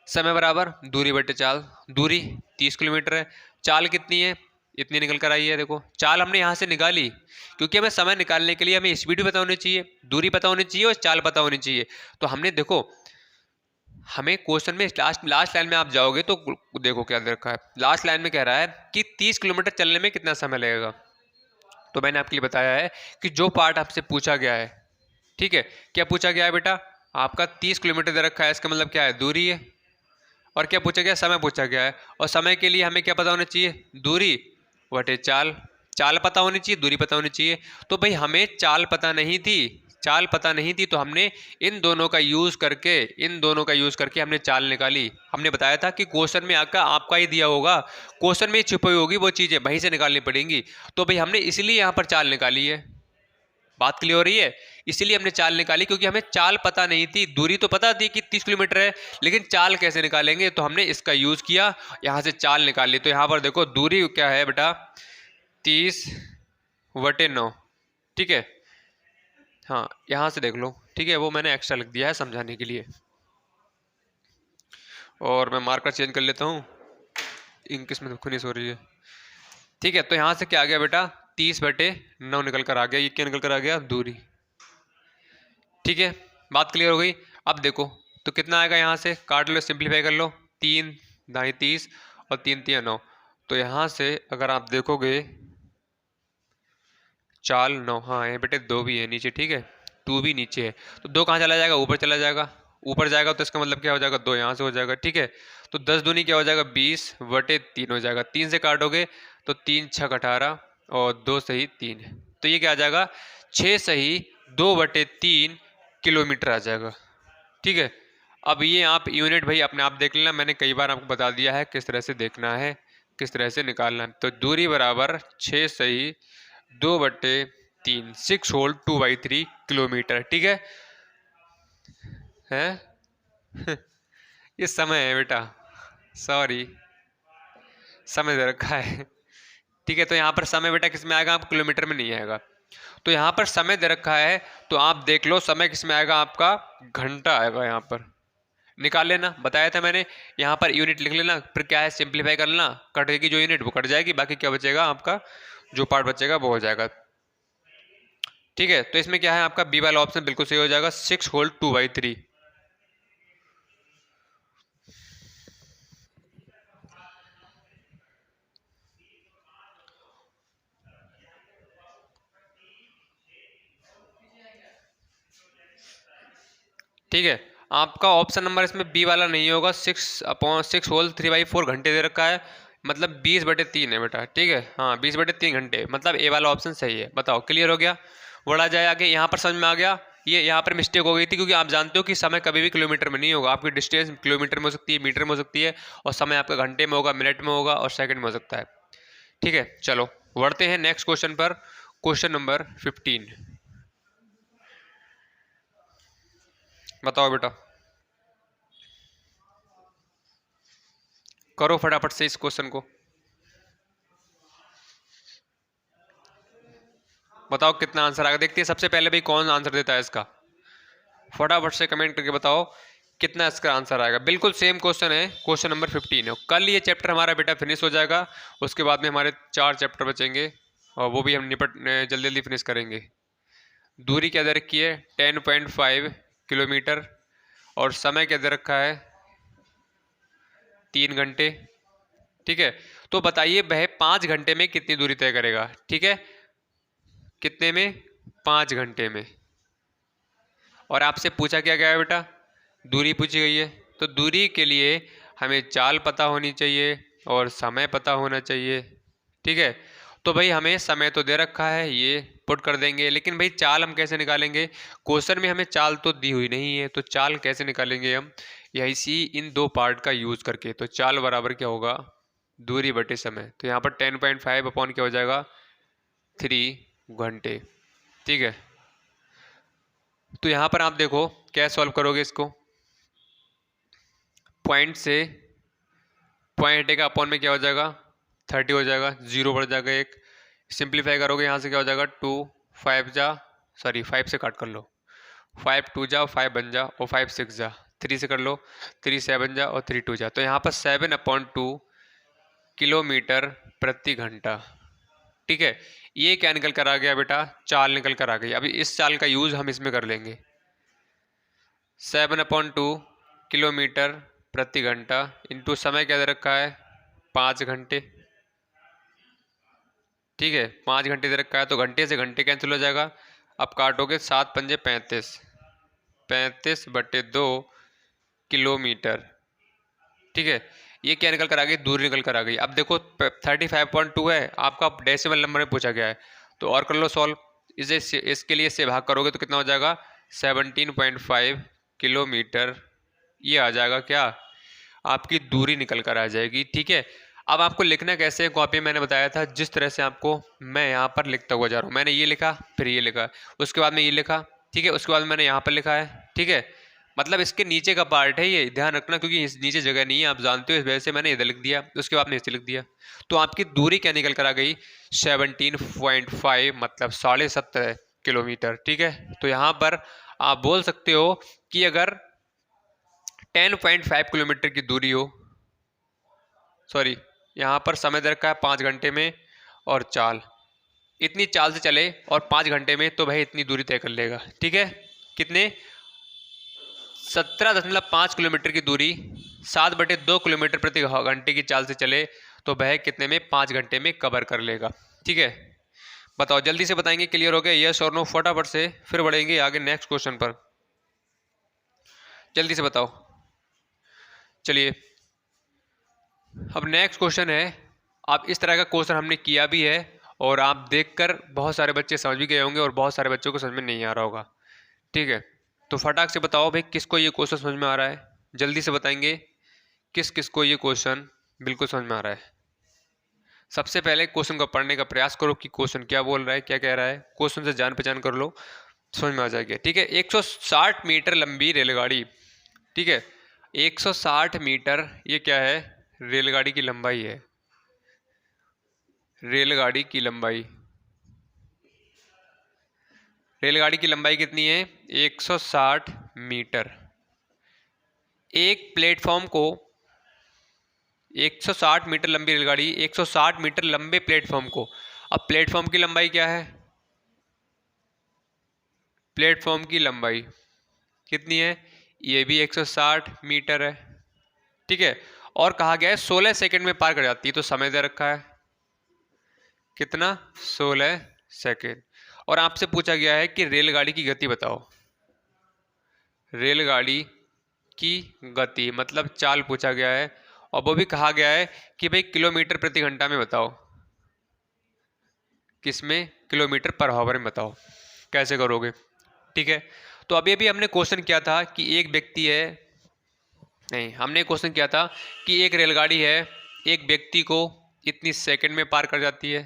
समय बराबर दूरी बटे चाल, दूरी 30 किलोमीटर है, चाल कितनी है, इतनी निकल कर आई है। देखो चाल हमने यहाँ से निकाली, क्योंकि हमें समय निकालने के लिए हमें स्पीड भी पता होनी चाहिए, दूरी पता होनी चाहिए और चाल पता होनी चाहिए। तो हमने देखो, हमें क्वेश्चन में लास्ट लाइन में आप जाओगे तो देखो क्या दे रखा है। लास्ट लाइन में कह रहा है कि 30 किलोमीटर चलने में कितना समय लगेगा। तो मैंने आपके लिए बताया है कि जो पार्ट आपसे पूछा गया है, ठीक है, क्या पूछा गया है बेटा, आपका 30 किलोमीटर दे रखा है, इसका मतलब क्या है, दूरी है। और क्या पूछा गया, समय पूछा गया है। और समय के लिए हमें क्या पता होना चाहिए, दूरी बटे चाल। चाल पता होनी चाहिए, दूरी पता होनी चाहिए। तो भाई हमें चाल पता नहीं थी, चाल पता नहीं थी, तो हमने इन दोनों का यूज़ करके हमने चाल निकाली। हमने बताया था कि क्वेश्चन में आपका ही दिया होगा, क्वेश्चन में छुपी होगी वो चीज़ें वहीं से निकालनी पड़ेंगी। तो भाई हमने इसलिए यहाँ पर चाल निकाली है। बात क्लियर हो रही है? इसीलिए हमने चाल निकाली, क्योंकि हमें चाल पता नहीं थी। दूरी तो पता थी कि 30 किलोमीटर है, लेकिन चाल कैसे निकालेंगे, तो हमने इसका यूज़ किया, यहाँ से चाल निकाल ली। तो यहाँ पर देखो दूरी क्या है बेटा, 30/9। ठीक है, हाँ यहाँ से देख लो, ठीक है, वो मैंने एक्स्ट्रा लिख दिया है समझाने के लिए। और मैं मार्कर चेंज कर लेता हूँ, इंक इसमें खुनीस हो रही है। ठीक है, तो यहाँ से क्या आ गया बेटा, 30/9 निकल कर आ गया। ये क्या निकल कर आ गया, दूरी। ठीक है, बात क्लियर हो गई। अब देखो तो कितना आएगा, यहाँ से काट लो, सिंप्लीफाई कर लो, 3×9 = 30 और 3×3 = 9। तो यहाँ से अगर आप देखोगे 4×9, हाँ ये बेटे 2 भी है नीचे, ठीक है, 2 भी नीचे है, तो 2 कहाँ चला जाएगा, ऊपर चला जाएगा। ऊपर जाएगा तो इसका मतलब क्या हो जाएगा, 2 यहाँ से हो जाएगा। ठीक है, तो 10 दूनी क्या हो जाएगा, 20/3 हो जाएगा। 3 से काटोगे तो 3 × 6 = 18 और 2 सही 3, तो ये क्या आ जाएगा, 6 सही 2/3 किलोमीटर आ जाएगा। ठीक है, अब ये आप यूनिट भाई अपने आप देख लेना, मैंने कई बार आपको बता दिया है किस तरह से देखना है, किस तरह से निकालना है। तो दूरी बराबर 6 सही 2/3, 6 होल 2/3 किलोमीटर। ठीक है, हैं ये समय है बेटा, सॉरी, समय दे रखा है। ठीक है, तो यहाँ पर समय बेटा किस में आएगा, आप किलोमीटर में नहीं आएगा। तो यहाँ पर समय दे रखा है, तो आप देख लो समय किस में आएगा, आपका घंटा आएगा। यहाँ पर निकाल लेना, बताया था मैंने, यहाँ पर यूनिट लिख लेना, फिर क्या है सिंप्लीफाई कर लेना, कटेगी जो यूनिट वो कट जाएगी, बाकी क्या बचेगा, आपका जो पार्ट बचेगा वो हो जाएगा। ठीक है, तो इसमें क्या है, आपका बी वाला ऑप्शन बिल्कुल सही हो जाएगा, 6 होल 2/3। ठीक है, आपका ऑप्शन नंबर इसमें बी वाला नहीं होगा, 6/6 होल 3/4 घंटे दे रखा है, मतलब 20/3 है बेटा। ठीक है, हाँ 20/3 घंटे, मतलब ए वाला ऑप्शन सही है। बताओ क्लियर हो गया, बढ़ा जाए आगे। यहाँ पर समझ में आ गया, ये यहाँ पर मिस्टेक हो गई थी, क्योंकि आप जानते हो कि समय कभी भी किलोमीटर में नहीं होगा, आपकी डिस्टेंस किलोमीटर में हो सकती है, मीटर में हो सकती है, और समय आपका घंटे में होगा, मिनट में होगा और सेकंड में हो सकता है। ठीक है, चलो बढ़ते हैं नेक्स्ट क्वेश्चन पर, क्वेश्चन नंबर 15। बताओ बेटा, करो फटाफट से इस क्वेश्चन को, बताओ कितना आंसर आएगा। देखते हैं सबसे पहले भाई कौन आंसर देता है इसका, फटाफट से कमेंट करके बताओ कितना इसका आंसर आएगा। बिल्कुल सेम क्वेश्चन है, क्वेश्चन नंबर 15 है। कल ये चैप्टर हमारा बेटा फिनिश हो जाएगा, उसके बाद में हमारे 4 चैप्टर बचेंगे, और वो भी हम जल्दी जल्दी फिनिश करेंगे। दूरी क्या दे रखी है, 10.5 किलोमीटर, और समय क्या दे रखा है, 3 घंटे। ठीक है, तो बताइए वह 5 घंटे में कितनी दूरी तय करेगा। ठीक है, कितने में, 5 घंटे में। और आपसे पूछा क्या गया है बेटा, दूरी पूछी गई है, तो दूरी के लिए हमें चाल पता होनी चाहिए और समय पता होना चाहिए। ठीक है, तो भाई हमें समय तो दे रखा है, ये पुट कर देंगे, लेकिन भाई चाल हम कैसे निकालेंगे, क्वेश्चन में हमें चाल तो दी हुई नहीं है, तो चाल कैसे निकालेंगे हम, यही सी इन दो पार्ट का यूज करके। तो चाल बराबर क्या होगा, दूरी बटे समय। तो यहाँ पर 10.5 अपॉन क्या हो जाएगा, 3 घंटे। ठीक है, तो यहाँ पर आप देखो क्या सॉल्व करोगे इसको, पॉइंट से पॉइंट हटेगा, अपॉन में क्या हो जाएगा, 30 हो जाएगा, 0 बढ़ जाएगा एक, सिंप्लीफाई करोगे यहाँ से क्या हो जाएगा, 2 5 जा, सॉरी 5 से काट कर लो, 5 2 जा, 5 बन जा, और 5 6 जा, 3 से कर लो, 3 7 जा और 3 2 जा। तो यहाँ पर 7/2 किलोमीटर प्रति घंटा। ठीक है, ये क्या निकल कर आ गया बेटा, चाल निकल कर आ गई। अभी इस चाल का यूज हम इसमें कर लेंगे, 7/2 किलोमीटर प्रति घंटा इंटू समय क्या दे रखा है, 5 घंटे। ठीक है, 5 घंटे दे रखा है, तो घंटे से घंटे कैंसिल हो जाएगा। अब काटोगे 7 पंजे 35, 35/2 किलोमीटर। ठीक है, ये क्या निकल कर आ गई, दूरी निकल कर आ गई। अब देखो 35.2 है, आपका डेसिमल नंबर में पूछा गया है, तो और कर लो सॉल्व। इसे इसके लिए इससे भाग करोगे तो कितना हो जाएगा, 17.5 किलोमीटर। ये आ जाएगा क्या, आपकी दूरी निकल कर आ जाएगी। ठीक है, अब आपको लिखना कैसे है, कॉपी मैंने बताया था जिस तरह से आपको, मैं यहाँ पर लिखता हुआ जा रहा हूँ। मैंने ये लिखा, फिर ये लिखा, उसके बाद में ये लिखा। ठीक है, उसके बाद मैंने यहाँ पर लिखा है। ठीक है, मतलब इसके नीचे का पार्ट है ये, ध्यान रखना, क्योंकि इस नीचे जगह नहीं है, आप जानते हो, इस वजह से मैंने इधर लिख दिया, उसके बाद में इसे लिख दिया। तो आपकी दूरी क्या निकल कर आ गई, 17.5, मतलब 17.5 किलोमीटर। ठीक है, तो यहाँ पर आप बोल सकते हो कि अगर 10.5 किलोमीटर की दूरी हो, सॉरी यहाँ पर समय दे रखा है 5 घंटे में, और चाल इतनी चाल से चले और 5 घंटे में, तो भाई इतनी दूरी तय कर लेगा। ठीक है, कितने 17.5 किलोमीटर की दूरी 7/2 किलोमीटर प्रति घंटे की चाल से चले तो वह कितने में 5 घंटे में कवर कर लेगा। ठीक है, बताओ जल्दी से बताएंगे। क्लियर हो गया? यस और नो फटाफट से, फिर बढ़ेंगे आगे नेक्स्ट क्वेश्चन पर। जल्दी से बताओ। चलिए अब नेक्स्ट क्वेश्चन है। आप इस तरह का क्वेश्चन हमने किया भी है और आप देखकर बहुत सारे बच्चे समझ भी गए होंगे और बहुत सारे बच्चों को समझ में नहीं आ रहा होगा। ठीक है, तो फटाक से बताओ भाई किसको ये क्वेश्चन समझ में आ रहा है, जल्दी से बताएंगे किस किस को ये क्वेश्चन बिल्कुल समझ में आ रहा है। सबसे पहले क्वेश्चन को पढ़ने का प्रयास करो कि क्वेश्चन क्या बोल रहा है, क्या कह रहा है। क्वेश्चन से जान पहचान कर लो, समझ में आ जाएगी। ठीक है, 160 मीटर लंबी रेलगाड़ी। ठीक है, 160 मीटर ये क्या है? रेलगाड़ी की लंबाई है। रेलगाड़ी की लंबाई, रेलगाड़ी की लंबाई कितनी है? 160 मीटर। एक प्लेटफॉर्म को 160 मीटर लंबी रेलगाड़ी 160 मीटर लंबे प्लेटफॉर्म को, अब प्लेटफॉर्म की लंबाई क्या है? प्लेटफॉर्म की लंबाई कितनी है? ये भी 160 मीटर है। ठीक है, और कहा गया है 16 सेकंड में पार कर जाती है, तो समय दे रखा है कितना? 16 सेकंड। और आपसे पूछा गया है कि रेलगाड़ी की गति बताओ। रेलगाड़ी की गति मतलब चाल पूछा गया है, और वो भी कहा गया है कि भाई किलोमीटर प्रति घंटा में बताओ। किसमें? किलोमीटर पर आवर में बताओ। कैसे करोगे? ठीक है, तो अभी अभी हमने क्वेश्चन किया था कि एक व्यक्ति है, नहीं हमने क्वेश्चन किया था कि एक रेलगाड़ी है, एक व्यक्ति को इतनी सेकंड में पार कर जाती है।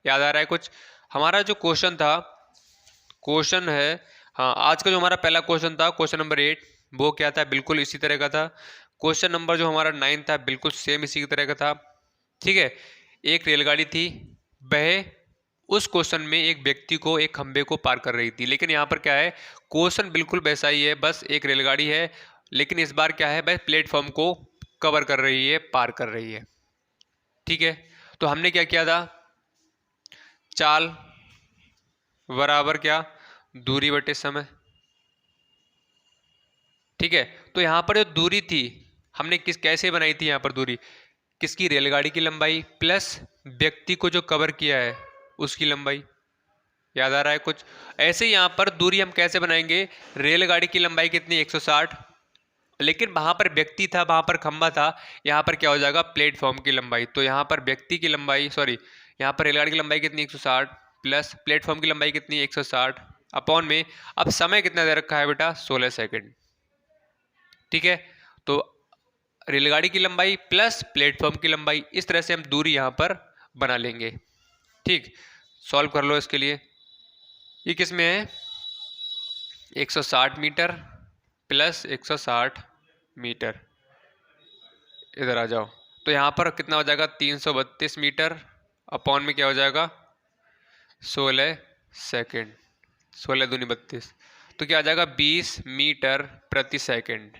याद आ रहा है कुछ? हमारा जो क्वेश्चन था, क्वेश्चन है, हाँ आज का जो हमारा पहला क्वेश्चन था क्वेश्चन नंबर 8, वो क्या था? बिल्कुल इसी तरह का था। क्वेश्चन नंबर जो हमारा 9 था बिल्कुल सेम इसी की तरह का था। ठीक है, एक रेलगाड़ी थी, वह उस क्वेश्चन में एक व्यक्ति को एक खंबे को पार कर रही थी, लेकिन यहाँ पर क्या है? क्वेश्चन बिल्कुल वैसा ही है, बस एक रेलगाड़ी है, लेकिन इस बार क्या है? वह प्लेटफॉर्म को कवर कर रही है, पार कर रही है। ठीक है, तो हमने क्या किया था? चाल बराबर क्या? दूरी बटे समय। ठीक है, तो यहां पर जो दूरी थी हमने कैसे बनाई थी? यहां पर दूरी किसकी? रेलगाड़ी की लंबाई प्लस व्यक्ति को जो कवर किया है उसकी लंबाई। याद आ रहा है कुछ? ऐसे ही यहां पर दूरी हम कैसे बनाएंगे? रेलगाड़ी की लंबाई कितनी? 160, लेकिन वहां पर व्यक्ति था, वहां पर खंबा था, यहां पर क्या हो जाएगा? प्लेटफॉर्म की लंबाई। तो यहां पर व्यक्ति की लंबाई, सॉरी यहां पर रेलगाड़ी की लंबाई कितनी? 160 प्लस प्लेटफॉर्म की लंबाई कितनी? 160 अपॉन में, अब समय कितना दे रखा है बेटा? 16 सेकंड। ठीक है, तो रेलगाड़ी की लंबाई प्लस प्लेटफॉर्म की लंबाई, इस तरह से हम दूरी यहां पर बना लेंगे। ठीक, सॉल्व कर लो इसके लिए। ये किस में है? 160 मीटर प्लस 160 मीटर, इधर आ जाओ। तो यहाँ पर कितना हो जाएगा? 332 मीटर अपॉन में क्या हो जाएगा? 16 सेकेंड। 16 दूनी 32, तो क्या आ जाएगा? 20 मीटर प्रति सेकेंड।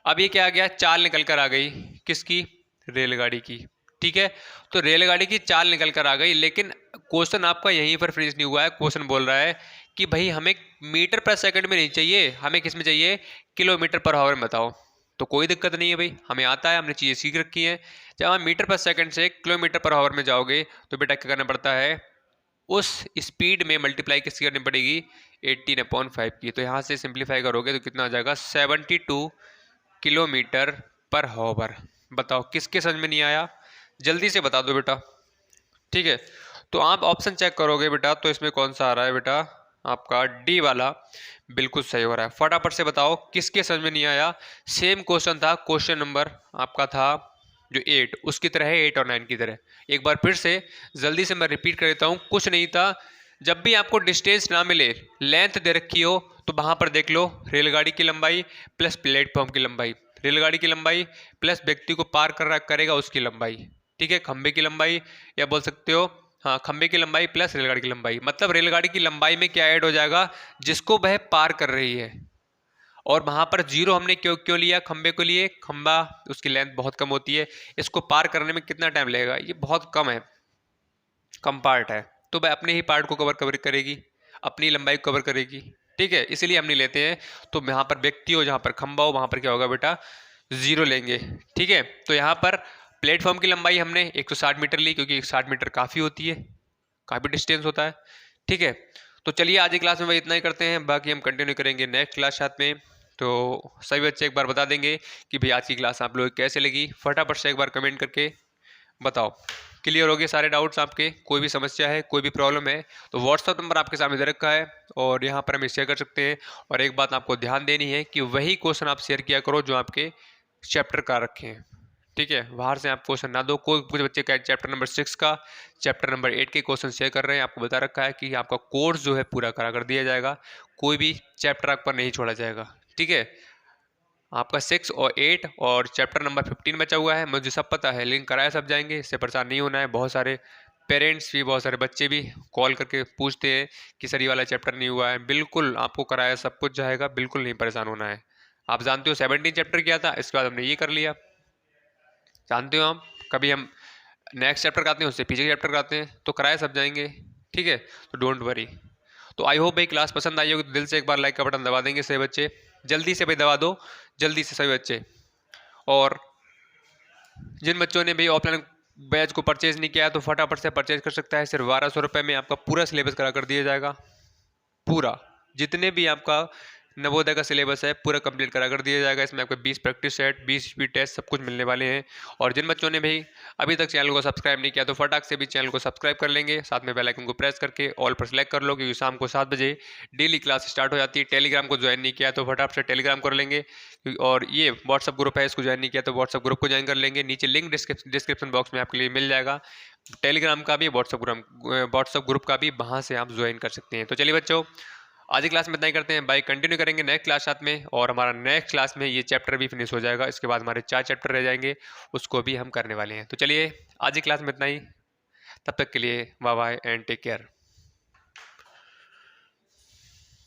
अब ये क्या आ गया? चाल निकल कर आ गई, किसकी? रेलगाड़ी की। ठीक है, तो रेलगाड़ी की चाल निकल कर आ गई, लेकिन क्वेश्चन आपका यहीं पर फिनिश नहीं हुआ है। क्वेश्चन बोल रहा है कि भाई हमें मीटर पर सेकंड में नहीं चाहिए, हमें किस में चाहिए? किलोमीटर पर आवर में बताओ। तो कोई दिक्कत नहीं है भाई, हमें आता है, हमने चीज़ें सीख रखी हैं। जब हम मीटर पर सेकंड से किलोमीटर पर आवर में जाओगे तो बेटा क्या करना पड़ता है? उस स्पीड में मल्टीप्लाई किसकी करनी पड़ेगी? 18/5 की। तो यहाँ से सिंप्लीफाई करोगे तो कितना आ जाएगा? 72 किलोमीटर पर आवर। बताओ किसके समझ में नहीं आया? जल्दी से बता दो बेटा। ठीक है, तो आप ऑप्शन चेक करोगे बेटा, तो इसमें कौन सा आ रहा है बेटा? आपका डी वाला बिल्कुल सही हो रहा है। फटाफट से बताओ किसके समझ में नहीं आया? सेम क्वेश्चन था, क्वेश्चन नंबर आपका था जो 8, उसकी तरह है, 8 और 9 की तरह। एक बार फिर से जल्दी से मैं रिपीट कर देता हूँ। कुछ नहीं था, जब भी आपको डिस्टेंस ना मिले, लेंथ दे रखी हो, तो वहां पर देख लो रेलगाड़ी की लंबाई प्लस प्लेटफॉर्म की लंबाई, रेलगाड़ी की लंबाई प्लस व्यक्ति को पार करेगा उसकी लंबाई। ठीक है, खंबे की लंबाई, या बोल सकते हो हाँ, खंबे की लंबाई प्लस रेलगाड़ी की लंबाई, मतलब रेलगाड़ी की लंबाई में क्या ऐड हो जाएगा, जिसको वह पार कर रही है। और वहां पर जीरो हमने क्यों क्यों लिया, खंबे को लिए, खंबा उसकी लेंथ बहुत कम होती है, इसको पार करने में कितना टाइम लगेगा, ये बहुत कम है, कम पार्ट है, तो वह अपने ही पार्ट को कवर कवर करेगी, अपनी लंबाई को कवर करेगी। ठीक है, इसीलिए हम नहीं लेते हैं। तो यहाँ पर व्यक्ति हो, जहाँ पर खंबा हो, वहां पर क्या होगा बेटा, जीरो लेंगे। ठीक है, तो यहाँ पर प्लेटफॉर्म की लंबाई हमने 160 मीटर ली, क्योंकि 60 मीटर काफ़ी होती है, काफ़ी डिस्टेंस होता है। ठीक है, तो चलिए आज की क्लास में वही इतना ही करते हैं, बाकी हम कंटिन्यू करेंगे नेक्स्ट क्लास साथ में। तो सभी बच्चे एक बार बता देंगे कि भाई आज की क्लास आप लोग कैसे लगी, फटाफट से एक बार कमेंट करके बताओ। क्लियर हो गए सारे डाउट्स आपके, कोई भी समस्या है, कोई भी प्रॉब्लम है तो व्हाट्सअप नंबर आपके सामने दे रखा है और यहाँ पर हमें शेयर कर सकते हैं। और एक बात आपको ध्यान देनी है कि वही क्वेश्चन आप शेयर किया करो जो आपके चैप्टर का रखे हैं। ठीक है, बाहर से आप क्वेश्चन ना दो। कोई कुछ बच्चे का चैप्टर नंबर 6 का, चैप्टर नंबर 8 के क्वेश्चन शेयर कर रहे हैं, आपको बता रखा है कि आपका कोर्स जो है पूरा करा कर दिया जाएगा, कोई भी चैप्टर आप पर नहीं छोड़ा जाएगा। ठीक है, आपका 6 और 8 और चैप्टर नंबर 15 बचा हुआ है, मुझे सब पता है, लिंक कराया सब जाएंगे, इससे परेशान नहीं होना है। बहुत सारे पेरेंट्स भी, बहुत सारे बच्चे भी कॉल करके पूछते हैं कि सर ये वाला चैप्टर नहीं हुआ है, बिल्कुल आपको कराया सब कुछ जाएगा, बिल्कुल नहीं परेशान होना है। आप जानते हो 17 चैप्टर किया था, इसके बाद हमने ये कर लिया, जानते हो हम कभी हम नेक्स्ट चैप्टर कराते हैं उससे पीछे चैप्टर कराते हैं, तो कराए सब जाएंगे। ठीक है, तो डोंट वरी। तो आई होप भाई क्लास पसंद आई होगी, तो दिल से एक बार लाइक का बटन दबा देंगे सभी बच्चे, जल्दी से भाई दबा दो, जल्दी से सभी बच्चे। और जिन बच्चों ने भी ऑफलाइन बैच को परचेज नहीं किया है तो फटाफट से परचेज कर सकता है, सिर्फ 1200 रुपये में आपका पूरा सिलेबस करा कर दिया जाएगा, पूरा जितने भी आपका नवोदय का सिलेबस है पूरा कंप्लीट करा कर दिया जाएगा। इसमें आपको 20 प्रैक्टिस सेट, 20 भी टेस्ट सब कुछ मिलने वाले हैं। और जिन बच्चों ने भी अभी तक चैनल को सब्सक्राइब नहीं किया तो फटाक से भी चैनल को सब्सक्राइब कर लेंगे, साथ में बेल आइकन को प्रेस करके ऑल पर सेलेक्ट कर लो, क्योंकि शाम को 7 बजे डेली क्लास स्टार्ट हो जाती है। टेलीग्राम को ज्वाइन नहीं किया तो फटाफट से टेलीग्राम कर लेंगे, और ये व्हाट्सअप ग्रुप है, इसको ज्वाइन नहीं किया तो व्हाट्सअप ग्रुप को ज्वाइन कर लेंगे, नीचे लिंक डिस्क्रिप्शन बॉक्स में आपके लिए मिल जाएगा, टेलीग्राम का भी, व्हाट्सअप ग्रुप का भी, वहाँ से आप ज्वाइन कर सकते हैं। तो चलिए बच्चों, आज की क्लास में इतना ही करते हैं, बाय कंटिन्यू करेंगे नेक्स्ट क्लास साथ में, और हमारा नेक्स्ट क्लास में ये चैप्टर भी फिनिश हो जाएगा, इसके बाद हमारे 4 चैप्टर रह जाएंगे, उसको भी हम करने वाले हैं। तो चलिए आज की क्लास में इतना ही, तब तक के लिए bye bye and take care.